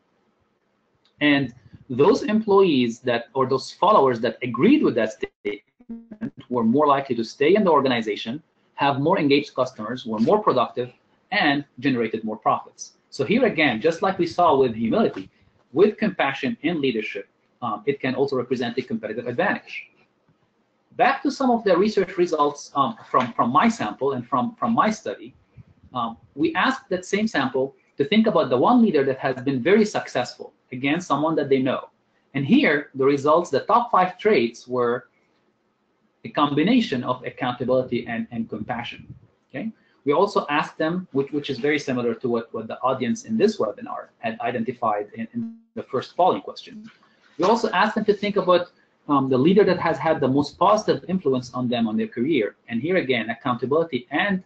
And those employees or those followers that agreed with that statement were more likely to stay in the organization, have more engaged customers, were more productive, and generated more profits. So here again, just like we saw with humility, with compassion in leadership, it can also represent a competitive advantage. Back to some of the research results from my sample and from my study, we asked that same sample to think about the one leader that has been very successful against someone that they know. And here, the results, the top 5 traits were a combination of accountability and compassion. Okay? We also asked them, which is very similar to what the audience in this webinar had identified in the first polling question. We also asked them to think about the leader that has had the most positive influence on them on their career. And here again, accountability and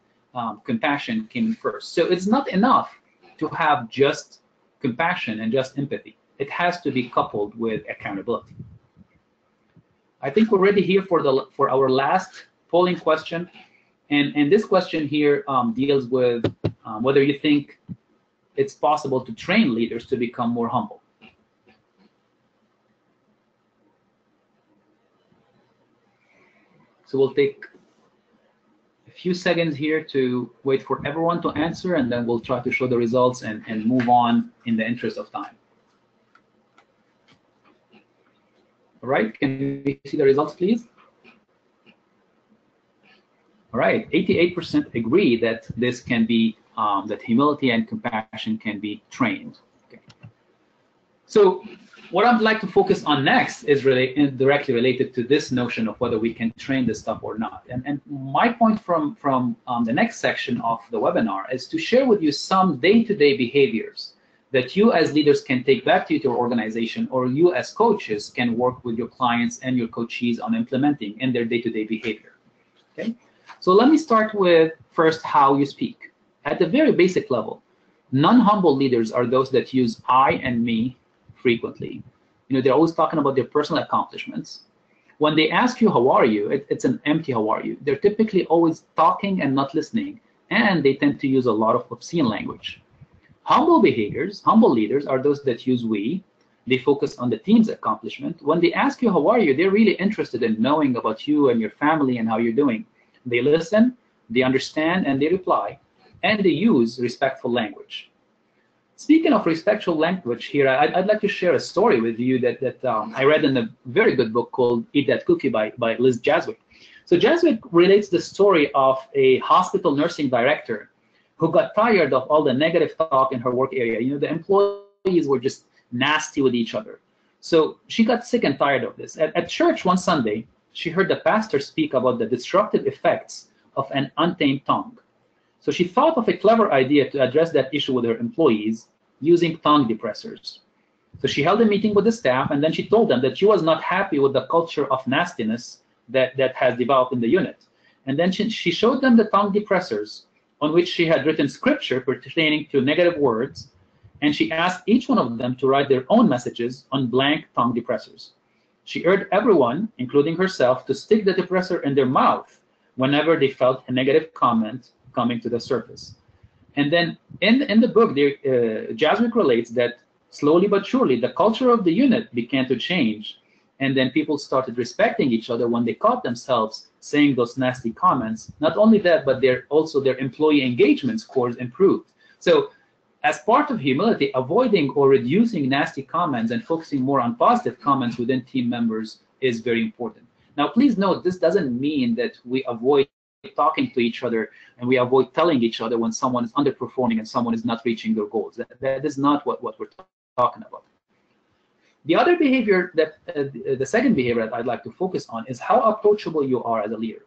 compassion came first. So it's not enough to have just compassion and just empathy. It has to be coupled with accountability. I think we're ready here for our last polling question. And this question here deals with whether you think it's possible to train leaders to become more humble. So we'll take a few seconds here to wait for everyone to answer, and then we'll try to show the results and move on in the interest of time. All right, can we see the results, please? All right, 88% agree that this can be, that humility and compassion can be trained. Okay. So what I'd like to focus on next is really directly related to this notion of whether we can train this stuff or not. And my point from the next section of the webinar is to share with you some day-to-day behaviors that you as leaders can take back to your organization, or you as coaches can work with your clients and your coachees on implementing in their day-to-day behavior. Okay. So let me start with first how you speak. At the very basic level, non-humble leaders are those that use I and me frequently. You know, they're always talking about their personal accomplishments. When they ask you, how are you? It's an empty how are you. They're typically always talking and not listening, and they tend to use a lot of obscene language. Humble leaders are those that use we. They focus on the team's accomplishment. When they ask you, how are you? They're really interested in knowing about you and your family and how you're doing. They listen, they understand, and they reply, and they use respectful language. Speaking of respectful language here, I'd like to share a story with you that I read in a very good book called Eat That Cookie by Liz Jaswick. So Jaswick relates the story of a hospital nursing director who got tired of all the negative talk in her work area. You know, the employees were just nasty with each other. So she got sick and tired of this. At church one Sunday, she heard the pastor speak about the disruptive effects of an untamed tongue. So she thought of a clever idea to address that issue with her employees using tongue depressors. So she held a meeting with the staff, and then she told them that she was not happy with the culture of nastiness that has developed in the unit. And then she showed them the tongue depressors on which she had written scripture pertaining to negative words, and she asked each one of them to write their own messages on blank tongue depressors. She urged everyone, including herself, to stick the depressor in their mouth whenever they felt a negative comment coming to the surface. And then in the book, Jaswick relates that slowly but surely, the culture of the unit began to change, and then people started respecting each other when they caught themselves saying those nasty comments. Not only that, but also their employee engagement scores improved. So as part of humility, avoiding or reducing nasty comments and focusing more on positive comments within team members is very important. Now, please note, this doesn't mean that we avoid talking to each other and we avoid telling each other when someone is underperforming and someone is not reaching their goals. That is not what we're talking about. The other behavior the second behavior that I'd like to focus on is how approachable you are as a leader.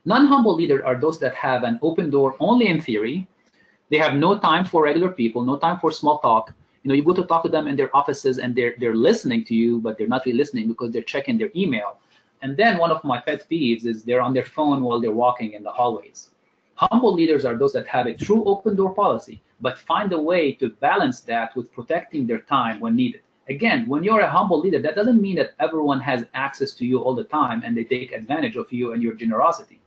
Non-humble leaders are those that have an open door only in theory. They have no time for regular people, no time for small talk. You know, you go to talk to them in their offices and they're listening to you, but they're not really listening because they're checking their email. And then one of my pet peeves is they're on their phone while they're walking in the hallways. Humble leaders are those that have a true open door policy, but find a way to balance that with protecting their time when needed. Again, when you're a humble leader, that doesn't mean that everyone has access to you all the time and they take advantage of you and your generosity.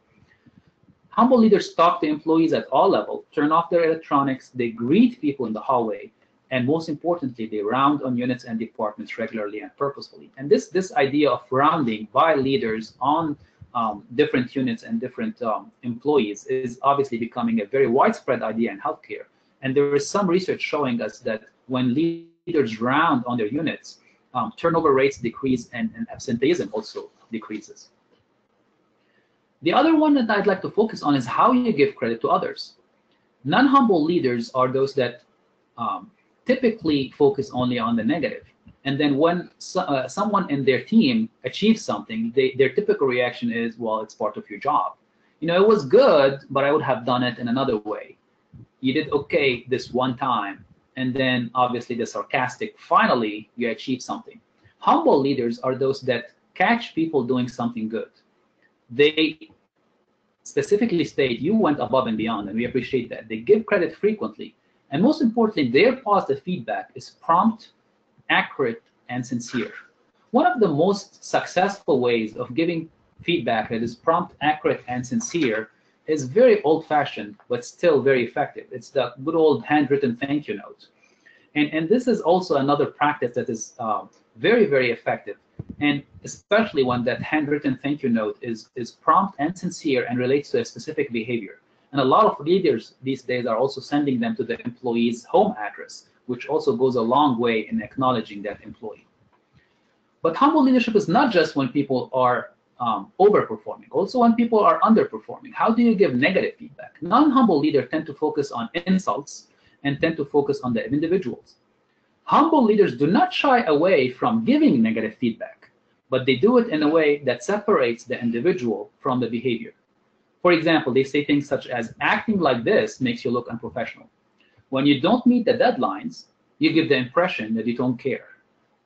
Humble leaders talk to employees at all levels, turn off their electronics, they greet people in the hallway, and most importantly, they round on units and departments regularly and purposefully. And this idea of rounding by leaders on different units and different employees is obviously becoming a very widespread idea in healthcare. And there is some research showing us that when leaders round on their units, turnover rates decrease and absenteeism also decreases. The other one that I'd like to focus on is how you give credit to others. Non-humble leaders are those that typically focus only on the negative. And then when someone in their team achieves something, their typical reaction is, well, it's part of your job. You know, it was good, but I would have done it in another way. You did okay this one time, and then obviously the sarcastic, finally you achieved something. Humble leaders are those that catch people doing something good. They specifically state you went above and beyond, and we appreciate that. They give credit frequently, and most importantly, their positive feedback is prompt, accurate, and sincere. One of the most successful ways of giving feedback that is prompt, accurate, and sincere is very old-fashioned, but still very effective. It's the good old handwritten thank you note. And this is also another practice that is very, very effective. And especially when that handwritten thank you note is prompt and sincere and relates to a specific behavior. And a lot of leaders these days are also sending them to the employee's home address, which also goes a long way in acknowledging that employee. But humble leadership is not just when people are overperforming, also when people are underperforming. How do you give negative feedback? Non-humble leaders tend to focus on insults and tend to focus on the individuals. Humble leaders do not shy away from giving negative feedback, but they do it in a way that separates the individual from the behavior. For example, they say things such as, acting like this makes you look unprofessional. When you don't meet the deadlines, you give the impression that you don't care.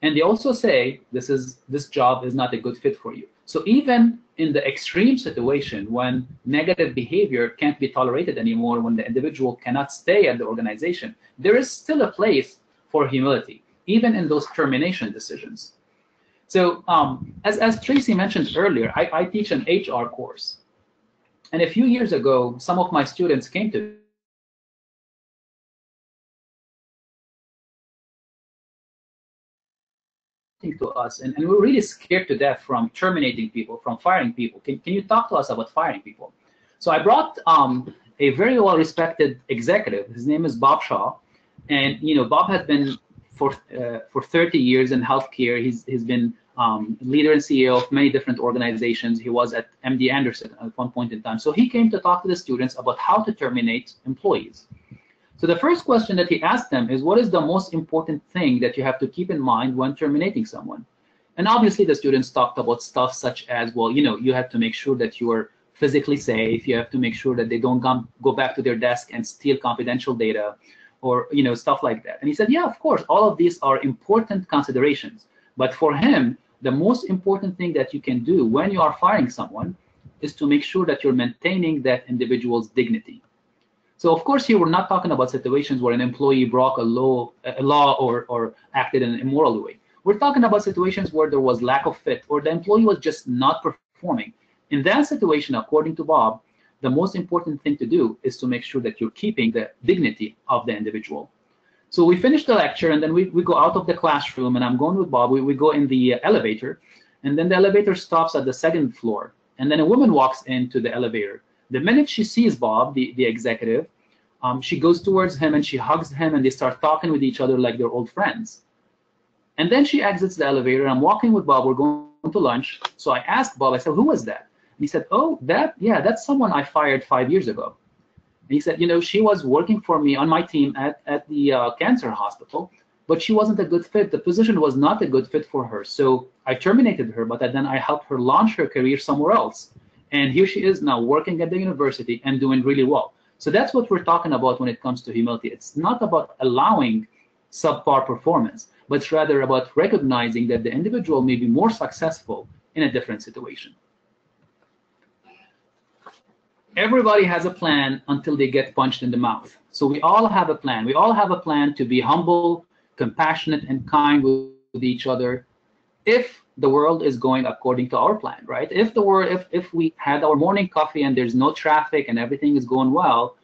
And they also say, this job is not a good fit for you. So even in the extreme situation, when negative behavior can't be tolerated anymore, when the individual cannot stay at the organization, there is still a place for humility, even in those termination decisions. So as Tracy mentioned earlier, I teach an HR course. And a few years ago, some of my students came to us, and we're really scared to death from terminating people, from firing people. Can you talk to us about firing people? So I brought a very well-respected executive. His name is Bob Shaw. And Bob has been for 30 years in healthcare. He's been leader and CEO of many different organizations. He was at MD Anderson at one point in time. So he came to talk to the students about how to terminate employees. So the first question that he asked them is, what is the most important thing that you have to keep in mind when terminating someone? And obviously the students talked about stuff such as, well, you have to make sure that you are physically safe. You have to make sure that they don't go back to their desk and steal confidential data, or stuff like that. And he said, yeah, of course, all of these are important considerations. But for him, the most important thing that you can do when you are firing someone is to make sure that you're maintaining that individual's dignity. So of course, here we're not talking about situations where an employee broke a law or acted in an immoral way. We're talking about situations where there was lack of fit, or the employee was just not performing. In that situation, according to Bob, the most important thing to do is to make sure that you're keeping the dignity of the individual. So we finish the lecture, and then we go out of the classroom, and I'm going with Bob. We go in the elevator, and then the elevator stops at the second floor, and then a woman walks into the elevator. The minute she sees Bob, the executive, she goes towards him and she hugs him, and they start talking with each other like they're old friends. And then she exits the elevator. I'm walking with Bob. We're going to lunch. So I asked Bob, I said, who was that? And he said, oh, that's someone I fired 5 years ago. And he said, she was working for me on my team at the cancer hospital, but she wasn't a good fit. The position was not a good fit for her. So I terminated her, but then I helped her launch her career somewhere else. And here she is now working at the university and doing really well. So that's what we're talking about when it comes to humility. It's not about allowing subpar performance, but it's rather about recognizing that the individual may be more successful in a different situation. Everybody has a plan until they get punched in the mouth. So we all have a plan. We all have a plan to be humble, compassionate, and kind with each other if the world is going according to our plan, right? If we had our morning coffee and there's no traffic and everything is going well,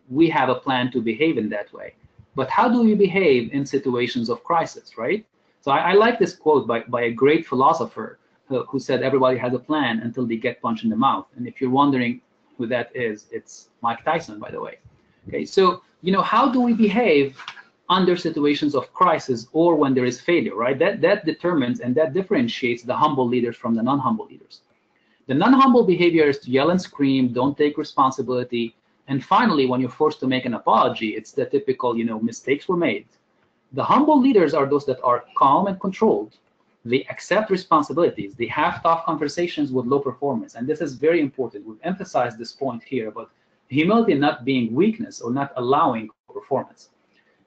we have a plan to behave in that way. But how do we behave in situations of crisis, right? So I like this quote by a great philosopher who said everybody has a plan until they get punched in the mouth. And if you're wondering who that is, it's Mike Tyson, by the way. Okay, so how do we behave under situations of crisis or when there is failure, right? That determines and that differentiates the humble leaders from the non-humble leaders. The non-humble behavior is to yell and scream, don't take responsibility, and finally, when you're forced to make an apology, it's the typical, mistakes were made. The humble leaders are those that are calm and controlled. they accept responsibilities, they have tough conversations with low performers. And this is very important. We've emphasized this point here about humility not being weakness or not allowing performance.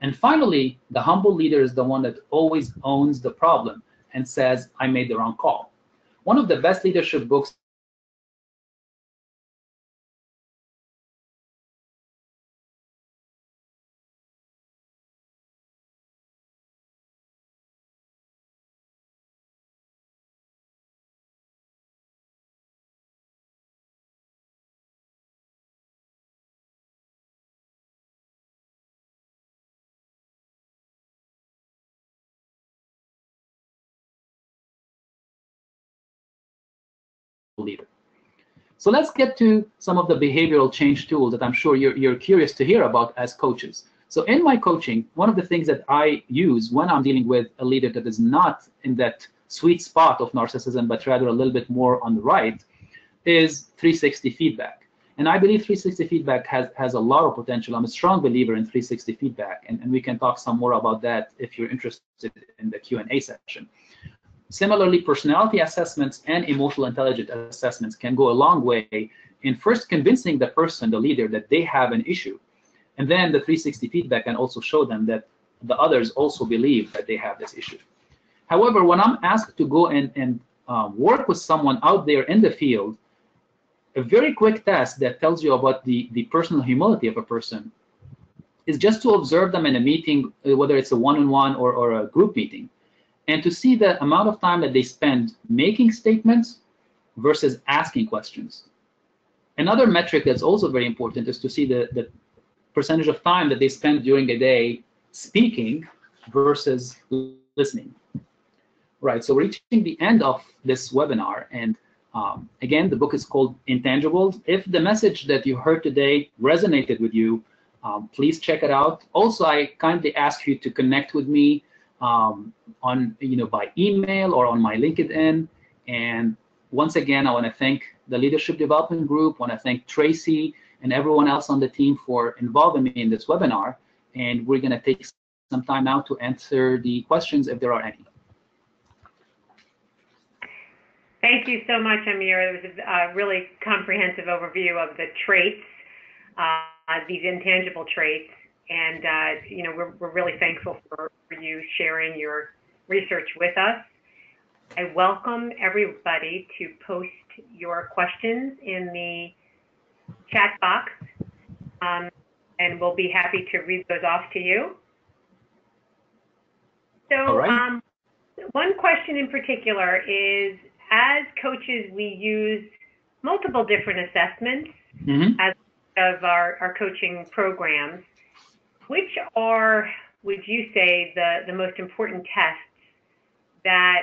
And finally, the humble leader is the one that always owns the problem and says, I made the wrong call. One of the best leadership books leader. So let's get to some of the behavioral change tools that I'm sure you're curious to hear about as coaches. So in my coaching, one of the things that I use when I'm dealing with a leader that is not in that sweet spot of narcissism, but rather a little bit more on the right, is 360 feedback. And I believe 360 feedback has a lot of potential. I'm a strong believer in 360 feedback, and we can talk some more about that if you're interested in the Q&A section. Similarly, personality assessments and emotional intelligence assessments can go a long way in first convincing the person, the leader, that they have an issue. And then the 360 feedback can also show them that the others also believe that they have this issue. However, when I'm asked to go and work with someone out there in the field, a very quick test that tells you about the personal humility of a person is just to observe them in a meeting, whether it's a one-on-one or a group meeting, and to see the amount of time that they spend making statements versus asking questions. Another metric that's also very important is to see the percentage of time that they spend during a day speaking versus listening. Right, so we're reaching the end of this webinar, and again, the book is called Intangibles. If the message that you heard today resonated with you, please check it out. Also, I kindly ask you to connect with me on by email or on my LinkedIn. And once again, I want to thank the Leadership Development Group. I want to thank Tracy and everyone else on the team for involving me in this webinar. And we're going to take some time now to answer the questions if there are any. Thank you so much, Amer. It was a really comprehensive overview of the traits, these intangible traits. And, we're really thankful for you sharing your research with us. I welcome everybody to post your questions in the chat box, and we'll be happy to read those off to you. So right. One question in particular is, as coaches, we use multiple different assessments as part of our coaching programs. Which are, would you say, the most important tests that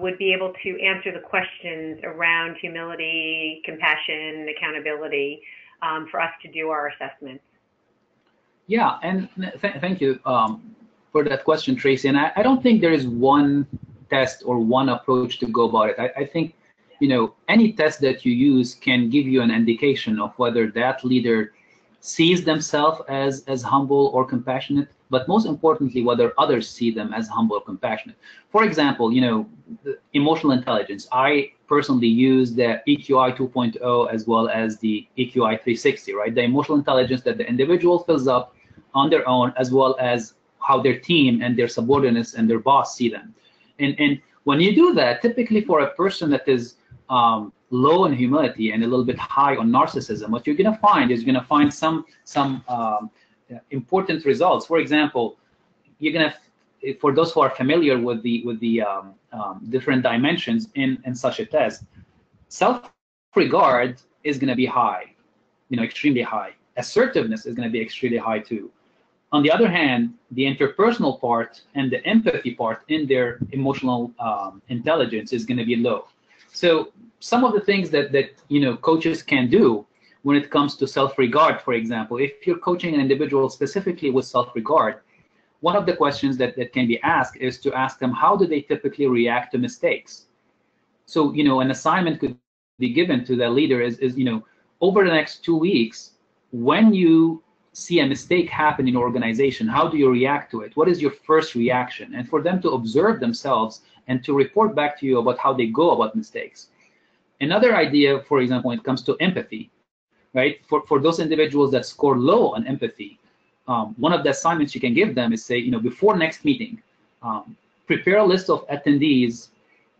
would be able to answer the questions around humility, compassion, accountability for us to do our assessments? Yeah, and thank you for that question, Tracy. And I don't think there is one test or one approach to go about it. I think, any test that you use can give you an indication of whether that leader sees themselves as humble or compassionate, but most importantly, whether others see them as humble or compassionate. For example, the emotional intelligence. I personally use the EQI 2.0 as well as the EQI 360, right? The emotional intelligence that the individual fills up on their own, as well as how their team and their subordinates and their boss see them. And when you do that, typically for a person that is low in humility and a little bit high on narcissism, what you're going to find is you're going to find some important results. For example, you're going to, for those who are familiar with the different dimensions in such a test, self-regard is going to be high, extremely high. Assertiveness is going to be extremely high too. On the other hand, the interpersonal part and the empathy part in their emotional intelligence is going to be low. So some of the things that coaches can do when it comes to self-regard, for example, if you're coaching an individual specifically with self-regard, one of the questions that can be asked is to ask them, how do they typically react to mistakes? So, an assignment could be given to the leader is over the next 2 weeks, when you see a mistake happen in your organization, how do you react to it? What is your first reaction? And for them to observe themselves and to report back to you about how they go about mistakes. Another idea, for example, when it comes to empathy, right? For those individuals that score low on empathy, one of the assignments you can give them is say, before next meeting, prepare a list of attendees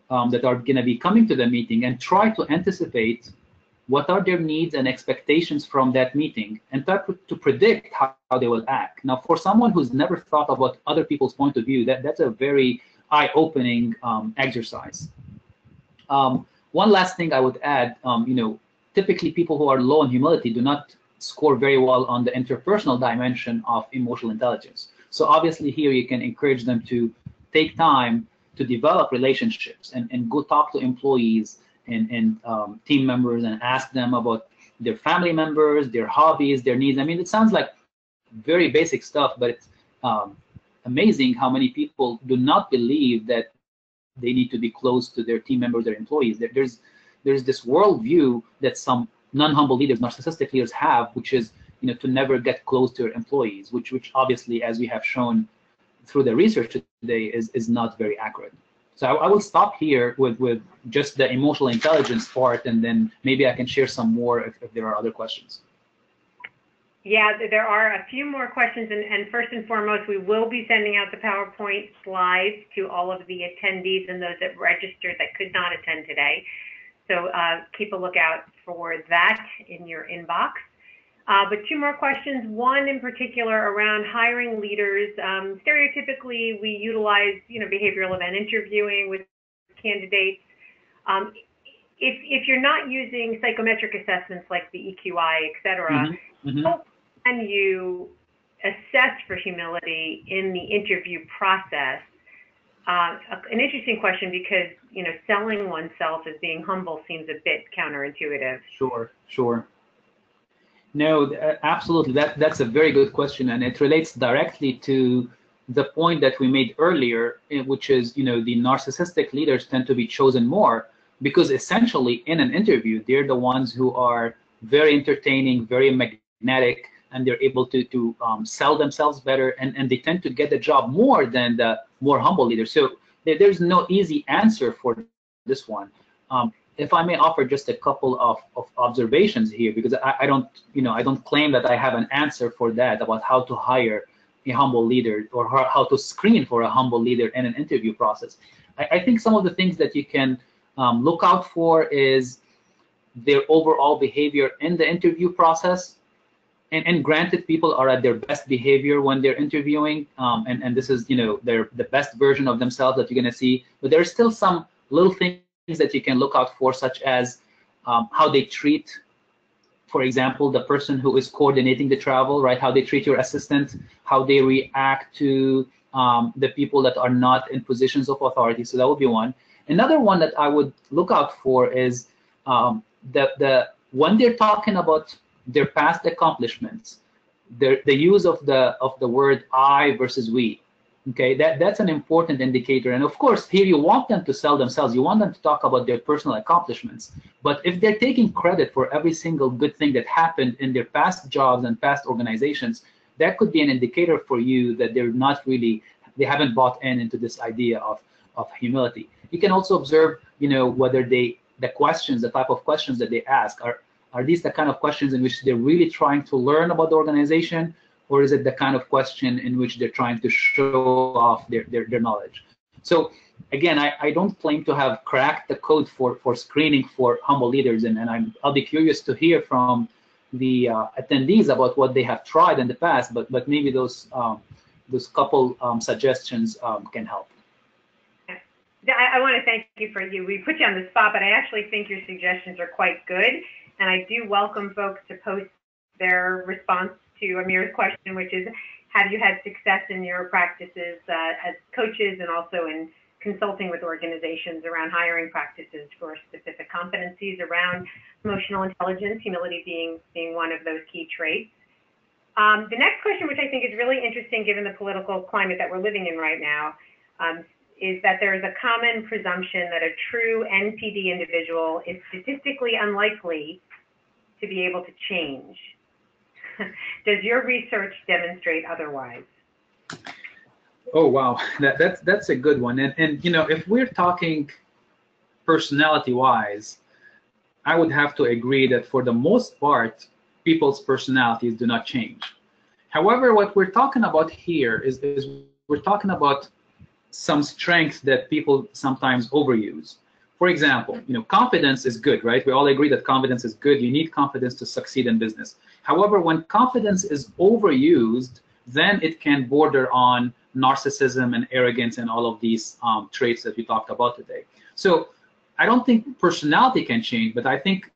that are going to be coming to the meeting and try to anticipate what are their needs and expectations from that meeting and try to predict how they will act. Now, for someone who's never thought about other people's point of view, that's a very eye-opening exercise. One last thing I would add, typically people who are low in humility do not score very well on the interpersonal dimension of emotional intelligence. So obviously here you can encourage them to take time to develop relationships and go talk to employees and team members and ask them about their family members, their hobbies, their needs. I mean, it sounds like very basic stuff, but it's amazing how many people do not believe that they need to be close to their team members, their employees. There's this worldview that some non-humble leaders, narcissistic leaders have, which is to never get close to your employees, which obviously, as we have shown through the research today, is not very accurate. So I will stop here with just the emotional intelligence part, and then maybe I can share some more if there are other questions. Yeah, there are a few more questions, and first and foremost, we will be sending out the PowerPoint slides to all of the attendees and those that registered that could not attend today. So keep a lookout for that in your inbox. But two more questions, one in particular around hiring leaders. Stereotypically, we utilize behavioral event interviewing with candidates. If you're not using psychometric assessments like the EQI, et cetera, how can you assess for humility in the interview process? An interesting question because selling oneself as being humble seems a bit counterintuitive. Sure. No, absolutely. That's a very good question, and it relates directly to the point that we made earlier, which is the narcissistic leaders tend to be chosen more because essentially in an interview they're the ones who are very entertaining, very magnetic, and they're able to sell themselves better, and they tend to get the job more than the more humble leaders. So there's no easy answer for this one. If I may offer just a couple of observations here, because I don't claim that I have an answer for that about how to hire a humble leader or how to screen for a humble leader in an interview process. I think some of the things that you can look out for is their overall behavior in the interview process. And granted, people are at their best behavior when they're interviewing, and this is they're the best version of themselves that you're going to see. But there's still some little things that you can look out for, such as how they treat, for example, the person who is coordinating the travel, right? How they treat your assistant, how they react to the people that are not in positions of authority. So that would be one. Another one that I would look out for is when they're talking about their past accomplishments, the use of the word I versus we. Okay, that's an important indicator. And of course, here you want them to sell themselves. You want them to talk about their personal accomplishments. But if they're taking credit for every single good thing that happened in their past jobs and past organizations, that could be an indicator for you that they haven't bought into this idea of humility. You can also observe, whether the type of questions that they ask are these the kind of questions in which they're really trying to learn about the organization, or is it the kind of question in which they're trying to show off their knowledge? So again, I don't claim to have cracked the code for screening for humble leaders, and I'll be curious to hear from the attendees about what they have tried in the past, but maybe those couple suggestions can help. I want to thank you we put you on the spot, but I actually think your suggestions are quite good, and I do welcome folks to post their response to Amer's question, which is, have you had success in your practices as coaches and also in consulting with organizations around hiring practices for specific competencies around emotional intelligence, humility being one of those key traits? The next question, which I think is really interesting given the political climate that we're living in right now, is that there is a common presumption that a true NPD individual is statistically unlikely to be able to change. Does your research demonstrate otherwise? Oh wow, that's a good one. And you know, if we're talking personality-wise, I would have to agree that for the most part, people's personalities do not change. However, what we're talking about here is we're talking about some strengths that people sometimes overuse. For example, you know, confidence is good, right? We all agree that confidence is good. You need confidence to succeed in business. However, when confidence is overused, then it can border on narcissism and arrogance and all of these traits that we talked about today. So I don't think personality can change, but I think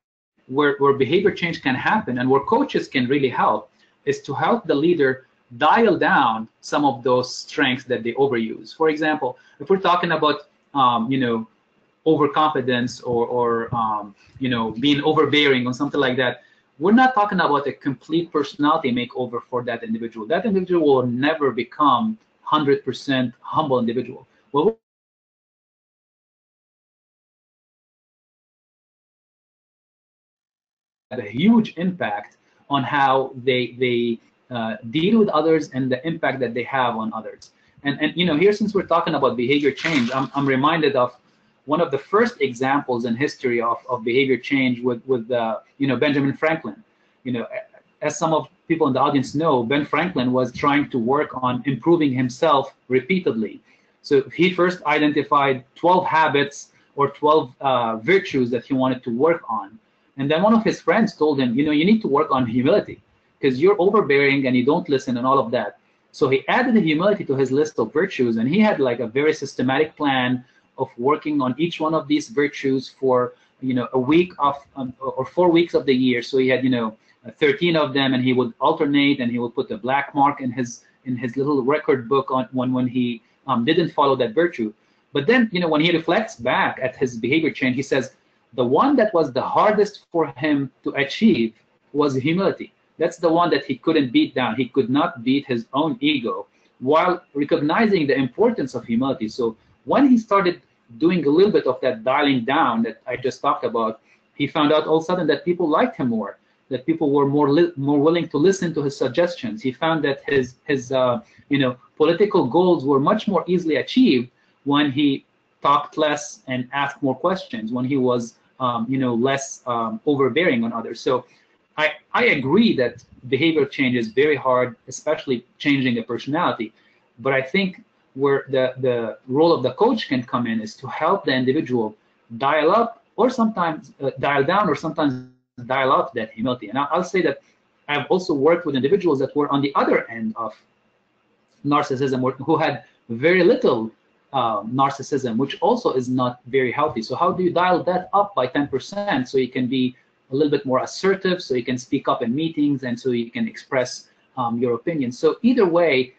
where behavior change can happen and where coaches can really help is to help the leader dial down some of those strengths that they overuse. For example, if we're talking about you know, overconfidence or you know, being overbearing or something like that, we're not talking about a complete personality makeover for that individual. That individual will never become 100% humble individual. Well, a huge impact on how they deal with others and the impact that they have on others. And you know, here, since we're talking about behavior change, I'm reminded of one of the first examples in history of behavior change with you know, Benjamin Franklin. You know, as some of people in the audience know, Ben Franklin was trying to work on improving himself repeatedly. So he first identified 12 habits or 12 virtues that he wanted to work on. And then one of his friends told him, you know, you need to work on humility because you're overbearing and you don't listen and all of that. So he added the humility to his list of virtues, and he had like a very systematic plan of working on each one of these virtues for, you know, a week of or 4 weeks of the year. So he had, you know, 13 of them, and he would alternate, and he would put a black mark in his little record book on when he didn't follow that virtue. But then, you know, when he reflects back at his behavior change, he says the one that was the hardest for him to achieve was humility. That's the one that he couldn't beat down. He could not beat his own ego while recognizing the importance of humility. So when he started doing a little bit of that dialing down that I just talked about, he found out all of a sudden that people liked him more, that people were more willing to listen to his suggestions. He found that his you know, political goals were much more easily achieved when he talked less and asked more questions, when he was you know, less overbearing on others. So I agree that behavior change is very hard, especially changing a personality. But I think where the role of the coach can come in is to help the individual dial up or sometimes dial down or sometimes dial up that humility. And I'll say that I've also worked with individuals that were on the other end of narcissism, who had very little narcissism, which also is not very healthy. So how do you dial that up by 10% so you can be a little bit more assertive, so you can speak up in meetings, and so you can express your opinion? So either way,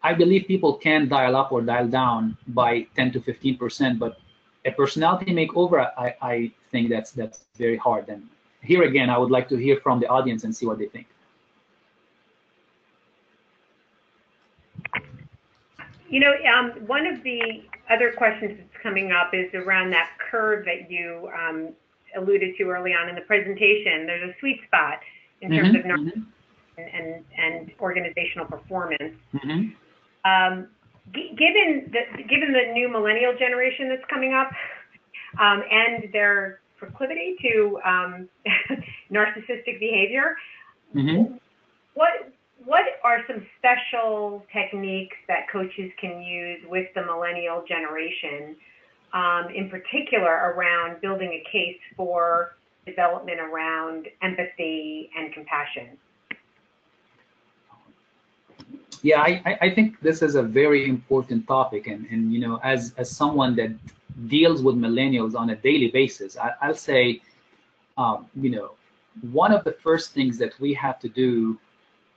I believe people can dial up or dial down by 10 to 15%, but a personality makeover, I think that's very hard. And here again, I would like to hear from the audience and see what they think. You know, one of the other questions that's coming up is around that curve that you alluded to early on in the presentation. There's a sweet spot in terms of narcissism and organizational performance. Given the new millennial generation that's coming up and their proclivity to narcissistic behavior, what are some special techniques that coaches can use with the millennial generation, in particular around building a case for development around empathy and compassion? Yeah, I think this is a very important topic, and you know, as someone that deals with millennials on a daily basis, I'll say, you know, one of the first things that we have to do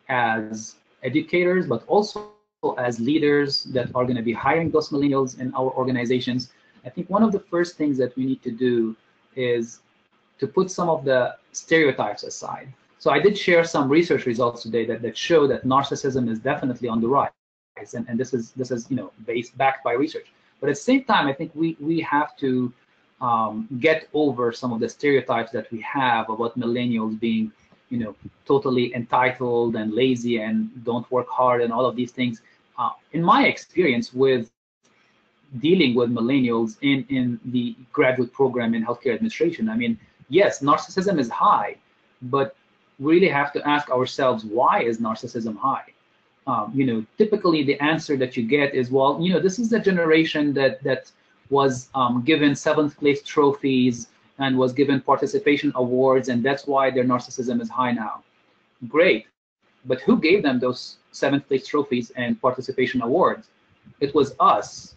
as educators, but also as leaders that are going to be hiring those millennials in our organizations, I think one of the first things that we need to do is to put some of the stereotypes aside. So I did share some research results today that show that narcissism is definitely on the rise, and this is you know, backed by research. But at the same time, I think we have to get over some of the stereotypes that we have about millennials being, you know, totally entitled and lazy and don't work hard and all of these things. in my experience with dealing with millennials in the graduate program in healthcare administration, I mean, yes, narcissism is high, but we really have to ask ourselves, why is narcissism high? Typically the answer that you get is, well, this is the generation that was given seventh place trophies and was given participation awards, and that's why their narcissism is high now. Great, but who gave them those seventh place trophies and participation awards? It was us,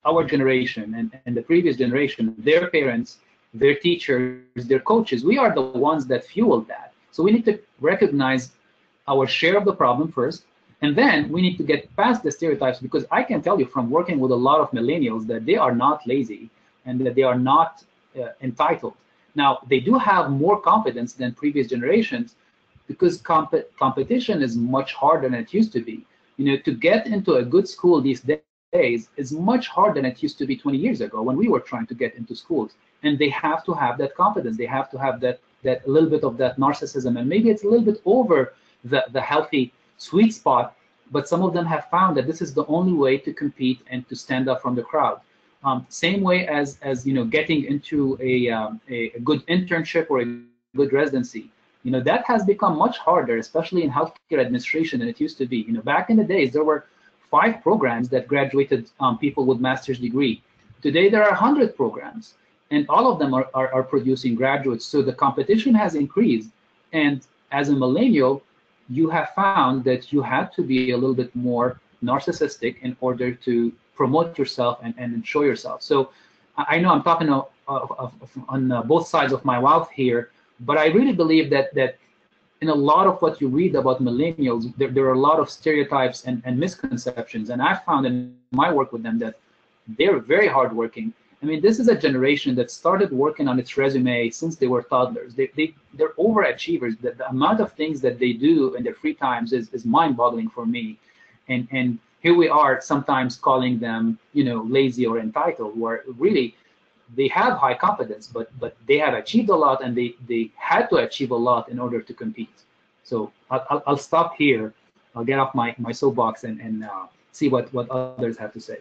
our generation, and the previous generation, their parents, their teachers, their coaches. We are the ones that fueled that. So we need to recognize our share of the problem first, and then we need to get past the stereotypes, because I can tell you from working with a lot of millennials that they are not lazy and that they are not entitled. Now, they do have more confidence than previous generations, because competition is much harder than it used to be. To get into a good school these days is much harder than it used to be 20 years ago when we were trying to get into schools. And they have to have that confidence. They have to have that little bit of that narcissism, and maybe it's a little bit over the healthy sweet spot, but some of them have found that this is the only way to compete and to stand up from the crowd. Same way as getting into a good internship or a good residency. That has become much harder, especially in healthcare administration, than it used to be. Back in the days, there were 5 programs that graduated people with master's degree. Today, there are 100 programs, and all of them are producing graduates. So the competition has increased. And as a millennial, you have found that you have to be a little bit more narcissistic in order to promote yourself and show yourself. So I know I'm talking on both sides of my mouth here, but I really believe that in a lot of what you read about millennials, there are a lot of stereotypes and misconceptions. And I've found in my work with them that they're very hardworking. I mean, this is a generation that started working on its resume since they were toddlers. They're overachievers. The amount of things that they do in their free times is mind-boggling for me. And here we are sometimes calling them, lazy or entitled, where really they have high confidence, but they have achieved a lot, and they had to achieve a lot in order to compete. So I'll stop here. I'll get off my soapbox and see what others have to say.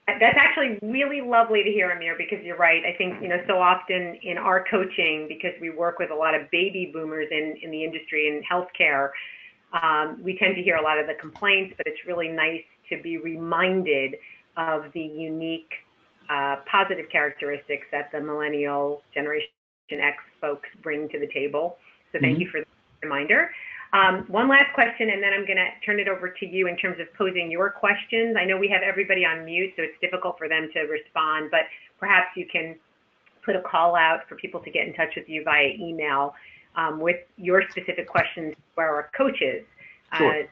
That's actually really lovely to hear, Amer, because you're right. I think, so often in our coaching, because we work with a lot of baby boomers in the industry in healthcare, we tend to hear a lot of the complaints, but it's really nice to be reminded of the unique positive characteristics that the millennial Generation X folks bring to the table. So thank you for the reminder. One last question, and then I'm going to turn it over to you in terms of posing your questions. I know we have everybody on mute, so it's difficult for them to respond, but perhaps you can put a call out for people to get in touch with you via email with your specific questions for our coaches. Sure.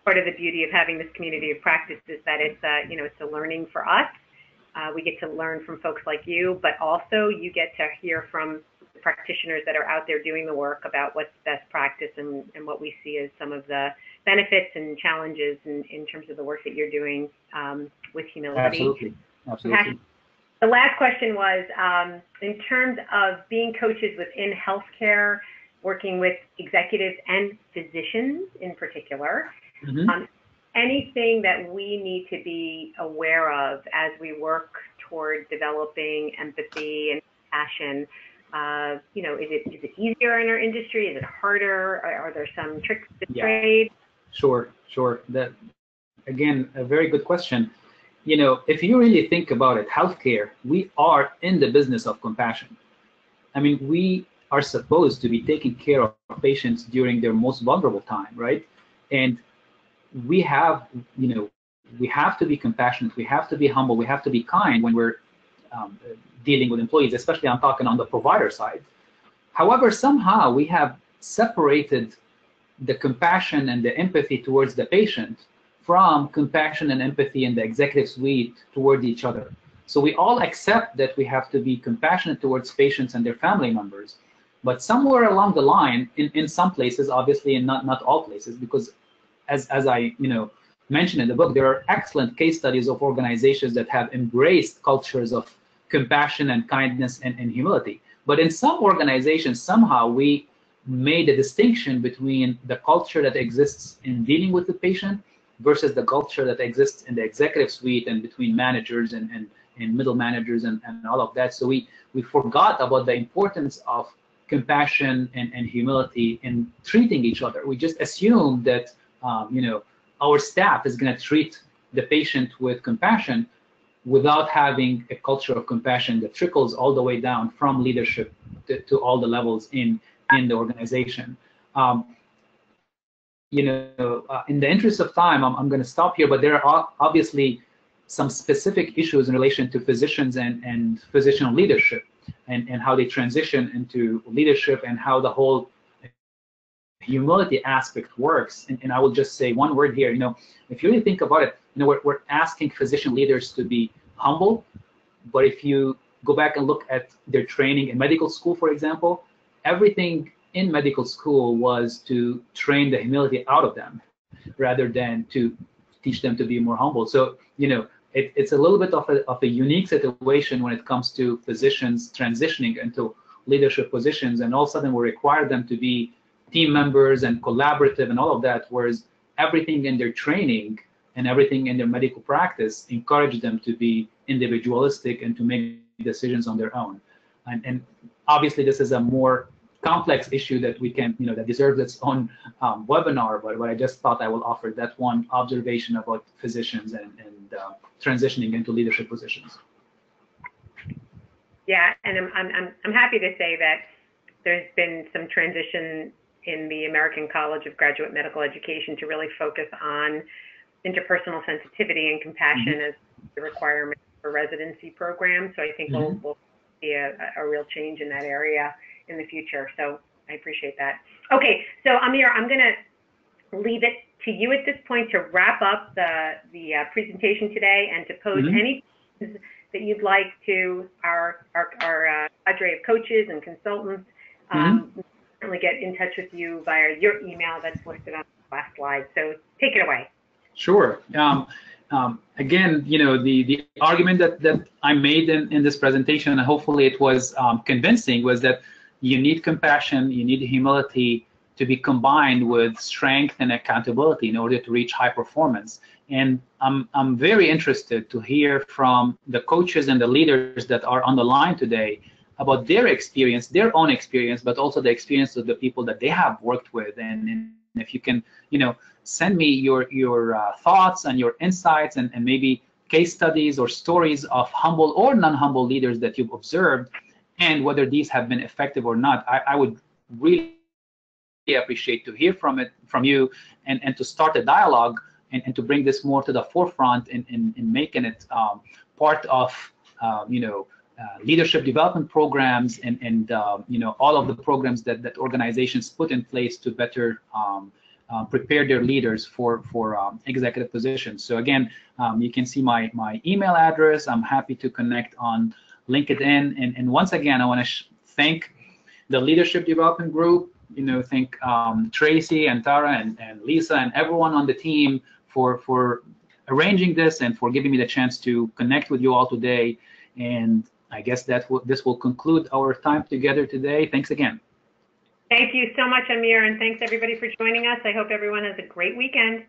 Part of the beauty of having this community of practice is that it's it's a learning for us. We get to learn from folks like you, but also you get to hear from practitioners that are out there doing the work about what's best practice and what we see as some of the benefits and challenges in terms of the work that you're doing with humility. Absolutely. The last question was, in terms of being coaches within healthcare, working with executives and physicians in particular, anything that we need to be aware of as we work toward developing empathy and compassion? Is it easier in our industry? Is it harder? Are there some tricks to the trade? Sure. That, again, a very good question. If you really think about it, healthcare, we are in the business of compassion. I mean, we are supposed to be taking care of patients during their most vulnerable time, right? And we have to be compassionate. We have to be humble. We have to be kind when we're dealing with employees, especially I'm talking on the provider side. However, somehow we have separated the compassion and the empathy towards the patient from compassion and empathy in the executive suite toward each other. So we all accept that we have to be compassionate towards patients and their family members, but somewhere along the line, in some places, obviously, and not all places, because as I mentioned in the book, there are excellent case studies of organizations that have embraced cultures of compassion and kindness and humility. But in some organizations, somehow we made a distinction between the culture that exists in dealing with the patient versus the culture that exists in the executive suite and between managers and middle managers and all of that. So we forgot about the importance of compassion and humility in treating each other. We just assumed that our staff is going to treat the patient with compassion without having a culture of compassion that trickles all the way down from leadership to all the levels in the organization. In the interest of time, I'm going to stop here, but there are obviously some specific issues in relation to physicians and physician leadership and how they transition into leadership and how the whole humility aspect works. And I will just say one word here. If you really think about it, we're asking physician leaders to be humble, but if you go back and look at their training in medical school, for example, everything in medical school was to train the humility out of them rather than to teach them to be more humble. So, it's a little bit of a unique situation when it comes to physicians transitioning into leadership positions, and all of a sudden we require them to be team members and collaborative and all of that, whereas everything in their training and everything in their medical practice encourage them to be individualistic and to make decisions on their own. And obviously this is a more complex issue that we can, that deserves its own webinar, but I just thought I will offer that one observation about physicians and transitioning into leadership positions. Yeah, and I'm happy to say that there's been some transition in the American College of Graduate Medical Education to really focus on interpersonal sensitivity and compassion as the requirement for residency programs. So I think we'll see a real change in that area in the future. So I appreciate that. Okay, so Amer, I'm going to leave it to you at this point to wrap up the presentation today and to pose any questions that you'd like to our cadre of coaches and consultants. Certainly get in touch with you via your email that's listed on the last slide. So take it away. Sure. Again, the argument that I made in this presentation, and hopefully it was convincing, was that you need compassion, you need humility to be combined with strength and accountability in order to reach high performance. And I'm very interested to hear from the coaches and the leaders that are on the line today about their experience, their own experience, but also the experience of the people that they have worked with. And if you can, send me your thoughts and your insights and maybe case studies or stories of humble or non-humble leaders that you've observed, and whether these have been effective or not. I would really appreciate to hear from you and to start a dialogue and to bring this more to the forefront in making it part of leadership development programs and all of the programs that organizations put in place to better prepare their leaders for executive positions. So again, you can see my email address. I'm happy to connect on LinkedIn. And once again, I want to thank the Leadership Development Group, thank Tracy and Tara and Lisa and everyone on the team for arranging this and for giving me the chance to connect with you all today. And I guess this will conclude our time together today. Thanks again. Thank you so much, Amer, and thanks everybody for joining us. I hope everyone has a great weekend.